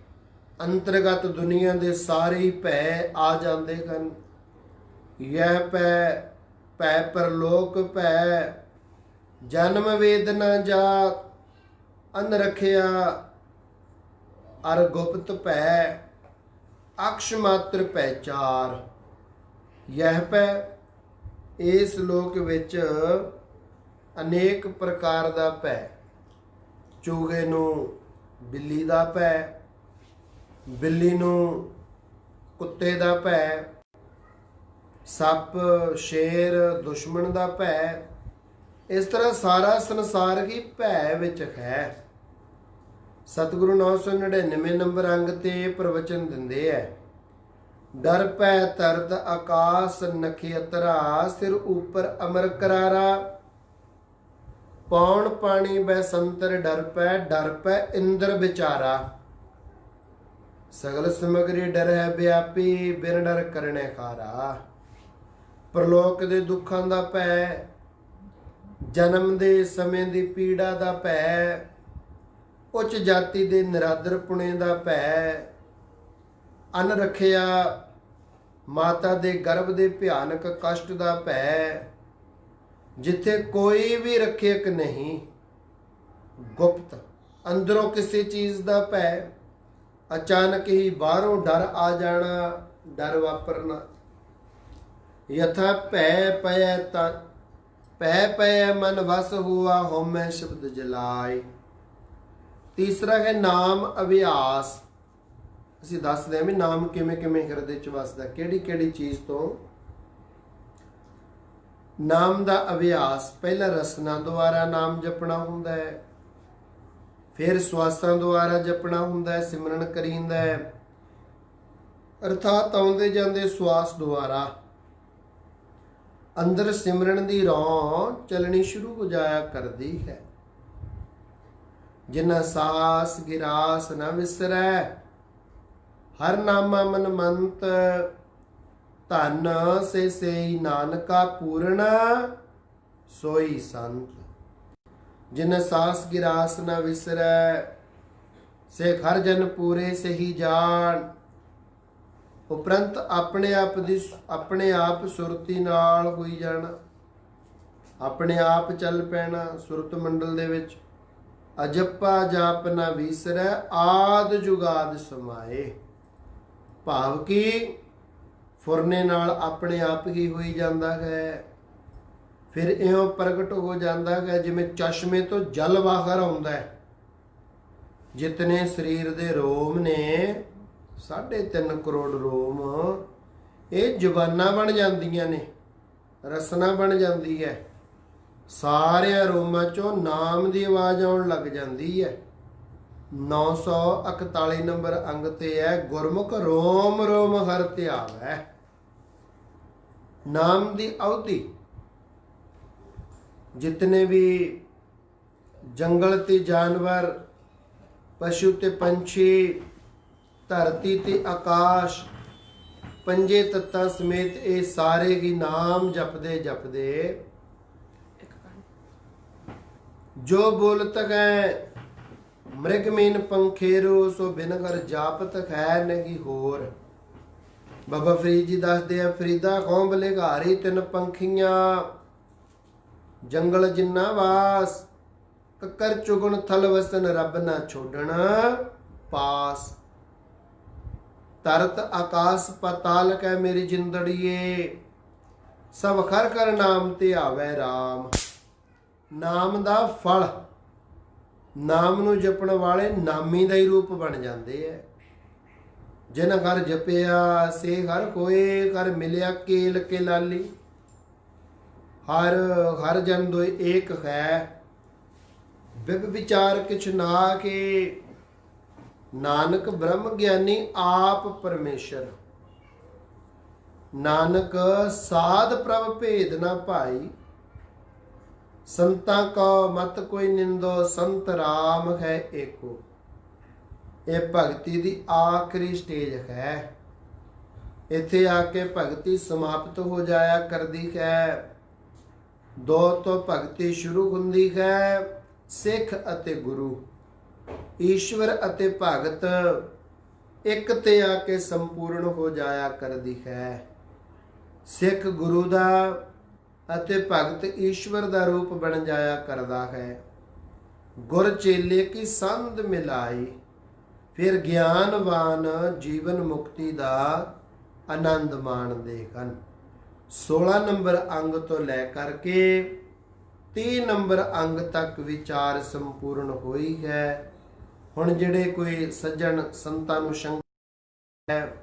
ਅੰਤਰਗਤ ਦੁਨੀਆ ਦੇ ਸਾਰੇ ਹੀ ਭੈ ਆ ਜਾਂਦੇ ਹਨ। ਯਹ ਭੈ ਪਰਲੋਕ ਭੈ, ਜਨਮ ਵੇਦਨਾ ਜਾਤ, ਅਨ ਰਖਿਆ ਅਰ ਗੁਪਤ ਭੈ, ਅਕਸ਼ ਮਾਤਰ ਪਹਿਚਾਰ। ਯਹ ਭੈ, ਇਸ ਲੋਕ ਵਿੱਚ ਅਨੇਕ ਪ੍ਰਕਾਰ ਦਾ ਭੈ। ਚੂਹੇ ਨੂੰ ਬਿੱਲੀ ਦਾ ਭੈ, ਬਿੱਲੀ ਨੂੰ ਕੁੱਤੇ ਦਾ ਭੈ, ਸੱਪ, ਸ਼ੇਰ, ਦੁਸ਼ਮਣ ਦਾ ਭੈ। ਇਸ ਤਰ੍ਹਾਂ ਸਾਰਾ ਸੰਸਾਰ ਹੀ ਭੈ ਵਿੱਚ ਹੈ। ਸਤਿਗੁਰੂ 999 ਨੰਬਰ ਅੰਗ ਤੇ ਪ੍ਰਵਚਨ ਦਿੰਦੇ ਹੈ। ਡਰ ਪੈ ਤਰਦ ਆਕਾਸ ਨਖੇਤਰਾ, ਸਿਰ ਉਪਰ ਅਮਰ ਕਰਾਰਾ। ਪੌਣ ਪਾਣੀ ਬੈ ਸੰਤਰ ਡਰ ਪੈ ਇੰਦਰ ਵਿਚਾਰਾ। ਸਗਲ ਸਮਗਰੀ ਡਰ ਹੈ ਵਿਆਪੀ, ਬਿਨ ਡਰ ਕਰਨੇ ਖਾਰਾ। ਪ੍ਰਲੋਕ ਦੇ ਦੁੱਖਾਂ ਦਾ ਭੈ, ਜਨਮ ਦੇ ਸਮੇਂ ਦੀ ਪੀੜਾ ਦਾ ਭੈ, ਉੱਚ ਜਾਤੀ ਦੇ ਨਿਰਾਦਰ ਪੁਣੇ ਦਾ ਭੈ, ਅਨ ਰੱਖਿਆ ਮਾਤਾ ਦੇ ਗਰਭ ਦੇ ਭਿਆਨਕ ਕਸ਼ਟ ਦਾ ਭੈ, ਜਿੱਥੇ ਕੋਈ ਵੀ ਰੱਖਿਅਕ ਨਹੀਂ। ਗੁਪਤ, ਅੰਦਰੋਂ ਕਿਸੇ ਚੀਜ਼ ਦਾ ਭੈ, ਅਚਾਨਕ ਹੀ ਬਾਹਰੋਂ ਡਰ ਆ ਜਾਣਾ, ਡਰ ਵਾਪਰਨਾ। ਯਥਾ ਭੈ ਪੈ ਮਨ ਵਸ ਹੁਆ, ਹਉਮੈ ਸ਼ਬਦ ਜਲਾਏ। ਤੀਸਰਾ ਹੈ ਨਾਮ ਅਭਿਆਸ। ਅਸੀਂ ਦੱਸਦੇ ਹਾਂ ਵੀ ਨਾਮ ਕਿਵੇਂ ਕਿਵੇਂ ਹਿਰਦੇ ਚ ਵਸਦਾ, ਕਿਹੜੀ ਕਿਹੜੀ ਚੀਜ਼ ਤੋਂ। ਨਾਮ ਦਾ ਅਭਿਆਸ, ਪਹਿਲਾਂ ਰਸਨਾ ਦੁਆਰਾ ਨਾਮ ਜਪਣਾ ਹੁੰਦਾ ਹੈ, ਫਿਰ ਸਵਾਸਾਂ ਦੁਆਰਾ ਜਪਣਾ ਹੁੰਦਾ ਹੈ, ਸਿਮਰਨ ਕਰੀਂਦਾ ਹੈ, ਅਰਥਾਤ ਆਉਂਦੇ ਜਾਂਦੇ ਸਵਾਸ ਦੁਆਰਾ ਅੰਦਰ ਸਿਮਰਨ ਦੀ ਰੌਂ ਚੱਲਣੀ ਸ਼ੁਰੂ ਹੋ ਜਾਇਆ ਕਰਦੀ ਹੈ। ਜਿਨਾ ਸਾਸ ਗਿਰਾਸ ਨਾ ਵਿਸਰੈ, ਹਰ ਨਾਮਾ ਮਨ ਮੰਤ, ਧਨ ਸੇ ਨਾਨਕਾ ਪੂਰਨ ਸੋਈ ਸੰਤ। ਜਿਨ ਸਾਸ ਗਿਰਾਸ ਨਾ ਵਿਸਰੈ, ਸੇ ਹਰ ਜਨ ਪੂਰੇ ਸਹੀ ਜਾਣ। ਉਪਰੰਤ ਆਪਣੇ ਆਪ ਸੁਰਤੀ ਨਾਲ ਹੋਈ ਜਾਣਾ, ਆਪਣੇ ਆਪ ਚੱਲ ਪੈਣਾ ਸੁਰਤ ਮੰਡਲ ਦੇ ਵਿੱਚ। ਅਜੱਪਾ ਜਾਪ ਨਾ ਵਿਸਰੈ, ਆਦ ਜੁਗਾਦ ਸਮਾਏ। ਭਾਵ ਕਿ ਫੁਰਨੇ ਨਾਲ ਆਪਣੇ ਆਪ ਹੀ ਹੋਈ ਜਾਂਦਾ ਹੈ। ਫਿਰ ਇਉਂ ਪ੍ਰਗਟ ਹੋ ਜਾਂਦਾ ਹੈ ਜਿਵੇਂ ਚਸ਼ਮੇ ਤੋਂ ਜਲ ਬਾਹਰ ਆਉਂਦਾ ਹੈ। ਜਿਤਨੇ ਸਰੀਰ ਦੇ ਰੋਮ ਨੇ, 3.5 ਕਰੋੜ ਰੋਮ, ਇਹ ਜ਼ੁਬਾਨਾਂ ਬਣ ਜਾਂਦੀਆਂ ਨੇ, ਰਸਨਾ ਬਣ ਜਾਂਦੀ ਹੈ। ਸਾਰਿਆਂ ਰੋਮਾਂ ਚੋਂ ਨਾਮ ਦੀ ਆਵਾਜ਼ ਆਉਣ ਲੱਗ ਜਾਂਦੀ ਹੈ। 941 ਨੰਬਰ ਅੰਗ ਤੇ ਹੈ, ਗੁਰਮੁਖ ਰੋਮ ਰੋਮ ਹਰ ਧਿਆਵੈ। ਨਾਮ ਦੀ ਅਵਧੀ, ਜਿਤਨੇ ਵੀ ਜੰਗਲ ਤੇ ਜਾਨਵਰ, ਪਸ਼ੂ ਤੇ ਪੰਛੀ, ਧਰਤੀ ਤੇ ਆਕਾਸ਼, ਪੰਜੇ ਤੱਤਾਂ ਸਮੇਤ ਇਹ ਸਾਰੇ ਹੀ ਨਾਮ ਜਪਦੇ ਜਪਦੇ ਜੋ ਬੋਲਤ ਹੈ ਮ੍ਰਿਗ ਮੀਨ ਪੰਖੇਰੋ, ਸੋ ਬਿਨ ਘਰ ਜਾਪਤ ਹੈ ਨਹੀਂ ਹੋਰ। ਬਾਬਾ ਫਰੀਦ ਜੀ ਦੱਸਦੇ ਆ, ਫਰੀਦਾ ਕੌਮ ਬਲੇਘਾਰੀ 3 ਪੰਖੀਆਂ, ਜੰਗਲ ਜਿੰਨਾ ਵਾਸ, ਕੱਕਰ ਚੁਗਣ ਥਲ ਵਸਨ ਰੱਬ ਨਾ ਛੋੜਣ ਪਾਸ। ਤਰਤ ਆਕਾਸ ਪਤਾਲ ਕੈ ਮੇਰੀ ਜਿੰਦੜੀਏ, ਸਭ ਖਰ ਕਰ ਨਾਮ ਤੇ ਆਵੈ ਰਾਮ। ਨਾਮ ਦਾ ਫਲ, ਨਾਮ ਨੂੰ ਜਪਣ ਵਾਲੇ ਨਾਮੀ ਦਾ ਹੀ ਰੂਪ ਬਣ ਜਾਂਦੇ ਐ। ਜਿਨ ਹਰ ਜਪਿਆ ਸੇ ਹਰ ਕੋਏ, ਕਰ ਮਿਲਿਆ ਕੇਲ ਕੇ ਲਾਲੀ। ਹਰ ਹਰ ਜਨ ਦੋਇ ਏਕ ਹੈ, ਬਿਬ ਵਿਚਾਰ ਕਿਛ ਨਾ ਕੇ। ਨਾਨਕ ਬ੍ਰਹਮ ਗਿਆਨੀ ਆਪ ਪਰਮੇਸ਼ਰ। ਨਾਨਕ ਸਾਧ ਪ੍ਰਭ ਭੇਦ ਨਾ ਭਾਈ, ਸੰਤਾਂ ਕੋ ਮਤ ਕੋਈ ਨਿੰਦੋ, ਸੰਤ ਰਾਮ ਹੈ ਏਕੋ। ਇਹ ਭਗਤੀ ਦੀ ਆਖਰੀ ਸਟੇਜ ਹੈ। ਇੱਥੇ ਆ ਕੇ ਭਗਤੀ ਸਮਾਪਤ ਹੋ ਜਾਇਆ ਕਰਦੀ ਹੈ। ਦੋ ਤੋਂ ਭਗਤੀ ਸ਼ੁਰੂ ਹੁੰਦੀ ਹੈ, ਸਿੱਖ ਅਤੇ ਗੁਰੂ, ਈਸ਼ਵਰ ਅਤੇ ਭਗਤ ਇੱਕ ਤੇ ਆ ਕੇ ਸੰਪੂਰਨ ਹੋ ਜਾਇਆ ਕਰਦੀ ਹੈ। ਸਿੱਖ ਗੁਰੂ ਦਾ ਅਤੇ ਭਗਤ ਈਸ਼ਵਰ ਦਾ ਰੂਪ ਬਣ ਜਾਇਆ ਕਰਦਾ ਹੈ। ਗੁਰ ਚੇਲੇ ਕੀ ਸੰਧ ਮਿਲਾਈ, ਫਿਰ ਗਿਆਨਵਾਨ ਜੀਵਨ ਮੁਕਤੀ ਦਾ ਆਨੰਦ ਮਾਣਦੇ ਹਨ। 16 ਨੰਬਰ ਅੰਗ ਤੋਂ ਲੈ ਕਰਕੇ 30 ਨੰਬਰ ਅੰਗ ਤੱਕ ਵਿਚਾਰ ਸੰਪੂਰਨ ਹੋਈ ਹੈ। ਹੁਣ ਜਿਹੜੇ ਕੋਈ ਸੱਜਣ ਸੰਤਾਂ ਨੂੰ ਸ਼ੰਕਾ ਹੈ,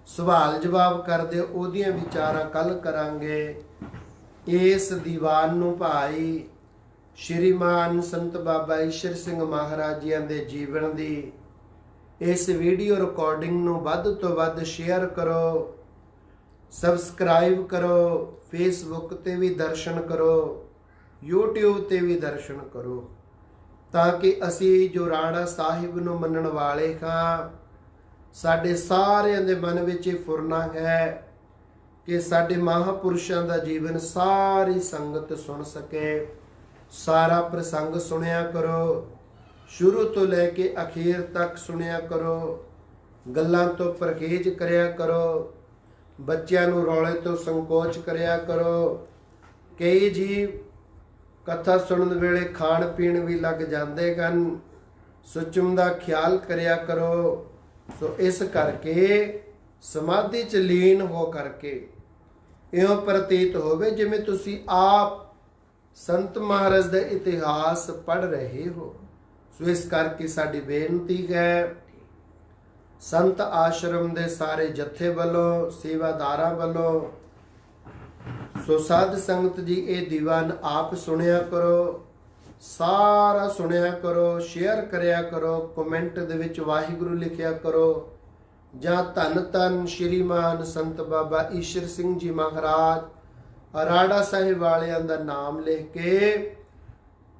ਸਵਾਲ ਜਵਾਬ ਕਰਦੇ, ਉਹਦੀਆਂ ਵਿਚਾਰਾਂ ਕੱਲ ਕਰਾਂਗੇ। ਇਸ ਦੀਵਾਨ ਨੂੰ ਭਾਈ ਸ਼੍ਰੀਮਾਨ ਸੰਤ ਬਾਬਾ ਈਸ਼ਰ ਸਿੰਘ ਮਹਾਰਾਜ ਜੀਆਂ ਦੇ ਜੀਵਨ ਦੀ ਇਸ ਵੀਡੀਓ ਰਿਕਾਰਡਿੰਗ ਨੂੰ ਵੱਧ ਤੋਂ ਵੱਧ ਸ਼ੇਅਰ ਕਰੋ, ਸਬਸਕ੍ਰਾਈਬ ਕਰੋ, ਫੇਸਬੁੱਕ ਤੇ ਵੀ ਦਰਸ਼ਨ ਕਰੋ, YouTube ਤੇ ਵੀ ਦਰਸ਼ਨ ਕਰੋ, ਤਾਂ ਕਿ ਅਸੀਂ ਜੋ ਰਾਣਾ ਸਾਹਿਬ ਨੂੰ ਮੰਨਣ ਵਾਲੇ ਹਾਂ, ਸਾਡੇ ਸਾਰਿਆਂ ਦੇ ਮਨ ਵਿੱਚ ਇਹ ਫੁਰਨਾ ਹੈ ਕਿ ਸਾਡੇ ਮਹਾਂਪੁਰਸ਼ਾਂ ਦਾ ਜੀਵਨ ਸਾਰੀ ਸੰਗਤ ਸੁਣ ਸਕੇ। ਸਾਰਾ ਪ੍ਰਸੰਗ ਸੁਣਿਆ ਕਰੋ, ਸ਼ੁਰੂ ਤੋਂ ਲੈ ਕੇ ਅਖੀਰ ਤੱਕ ਸੁਣਿਆ ਕਰੋ, ਗੱਲਾਂ ਤੋਂ ਪਰਹੇਜ਼ ਕਰਿਆ ਕਰੋ, ਬੱਚਿਆਂ ਨੂੰ ਰੌਲੇ ਤੋਂ ਸੰਕੋਚ ਕਰਿਆ ਕਰੋ। ਕਈ ਜੀ ਕਥਾ ਸੁਣਨ ਵੇਲੇ ਖਾਣ ਪੀਣ ਵੀ ਲੱਗ ਜਾਂਦੇ ਹਨ, ਸੁਚਮ ਦਾ ਖਿਆਲ ਕਰਿਆ ਕਰੋ। ਸੋ ਇਸ ਕਰਕੇ ਸਮਾਧੀ ਚ ਲੀਨ ਹੋ ਕਰਕੇ ਇਉਂ ਪ੍ਰਤੀਤ ਹੋਵੇ ਜਿਵੇਂ ਤੁਸੀਂ ਆਪ ਸੰਤ ਮਹਾਰਾਜ ਦਾ ਇਤਿਹਾਸ ਪੜ੍ਹ ਰਹੇ ਹੋ। ਸੋ ਇਸ ਕਰਕੇ ਸਾਡੀ ਬੇਨਤੀ ਹੈ, ਸੰਤ ਆਸ਼ਰਮ ਦੇ ਸਾਰੇ ਜਥੇ ਵੱਲੋਂ, ਸੇਵਾਦਾਰਾਂ ਵੱਲੋਂ, ਸੋ ਸਾਧ ਸੰਗਤ ਜੀ ਇਹ ਦੀਵਾਨ ਆਪ ਸੁਣਿਆ ਕਰੋ, ਸਾਰਾ ਸੁਣਿਆ ਕਰੋ, ਸ਼ੇਅਰ ਕਰਿਆ ਕਰੋ, ਕਮੈਂਟ ਦੇ ਵਿੱਚ ਵਾਹਿਗੁਰੂ ਲਿਖਿਆ ਕਰੋ, ਜਾਂ ਧੰਨ ਧੰਨ ਸ਼੍ਰੀਮਾਨ ਸੰਤ ਬਾਬਾ ਈਸ਼ਰ ਸਿੰਘ ਜੀ ਮਹਾਰਾਜ ਅਰਾੜਾ ਸਾਹਿਬ ਵਾਲਿਆਂ ਦਾ ਨਾਮ ਲਿਖ ਕੇ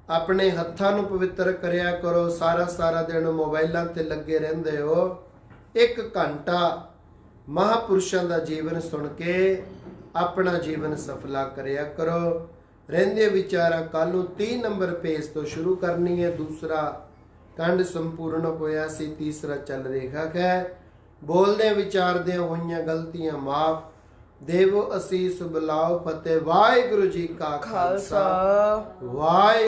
ਆਪਣੇ ਹੱਥਾਂ ਨੂੰ ਪਵਿੱਤਰ ਕਰਿਆ ਕਰੋ। ਸਾਰਾ ਦਿਨ ਮੋਬਾਈਲਾਂ ਤੇ ਲੱਗੇ ਰਹਿੰਦੇ ਹੋ, 1 ਘੰਟਾ ਮਹਾਂਪੁਰਸ਼ਾਂ ਦਾ ਜੀਵਨ ਸੁਣ ਕੇ ਆਪਣਾ ਜੀਵਨ ਸਫਲਾ ਕਰਿਆ ਕਰੋ। ਰਹਿੰਦੇ ਵਿਚਾਰਾਂ ਕੱਲ ਨੂੰ 30 ਨੰਬਰ ਪੇਜ ਤੋਂ ਸ਼ੁਰੂ ਕਰਨੀ ਹੈ। ਦੂਸਰਾ ਕੰਡ ਸੰਪੂਰਨ ਹੋਇਆ ਸੀ, ਤੀਸਰਾ ਚੱਲ ਰਿਹਾ ਹੈ। ਬੋਲਦੇ ਵਿਚਾਰਦਿਆਂ ਹੋਈਆਂ ਗਲਤੀਆਂ ਮਾਫ, ਦੇਵੋ ਅਸੀਸ, ਬੁਲਾਓ ਫਤਿਹ। ਵਾਹਿਗੁਰੂ ਜੀ ਕਾ ਖਾਲਸਾ, ਵਾਹਿਗੁਰੂ।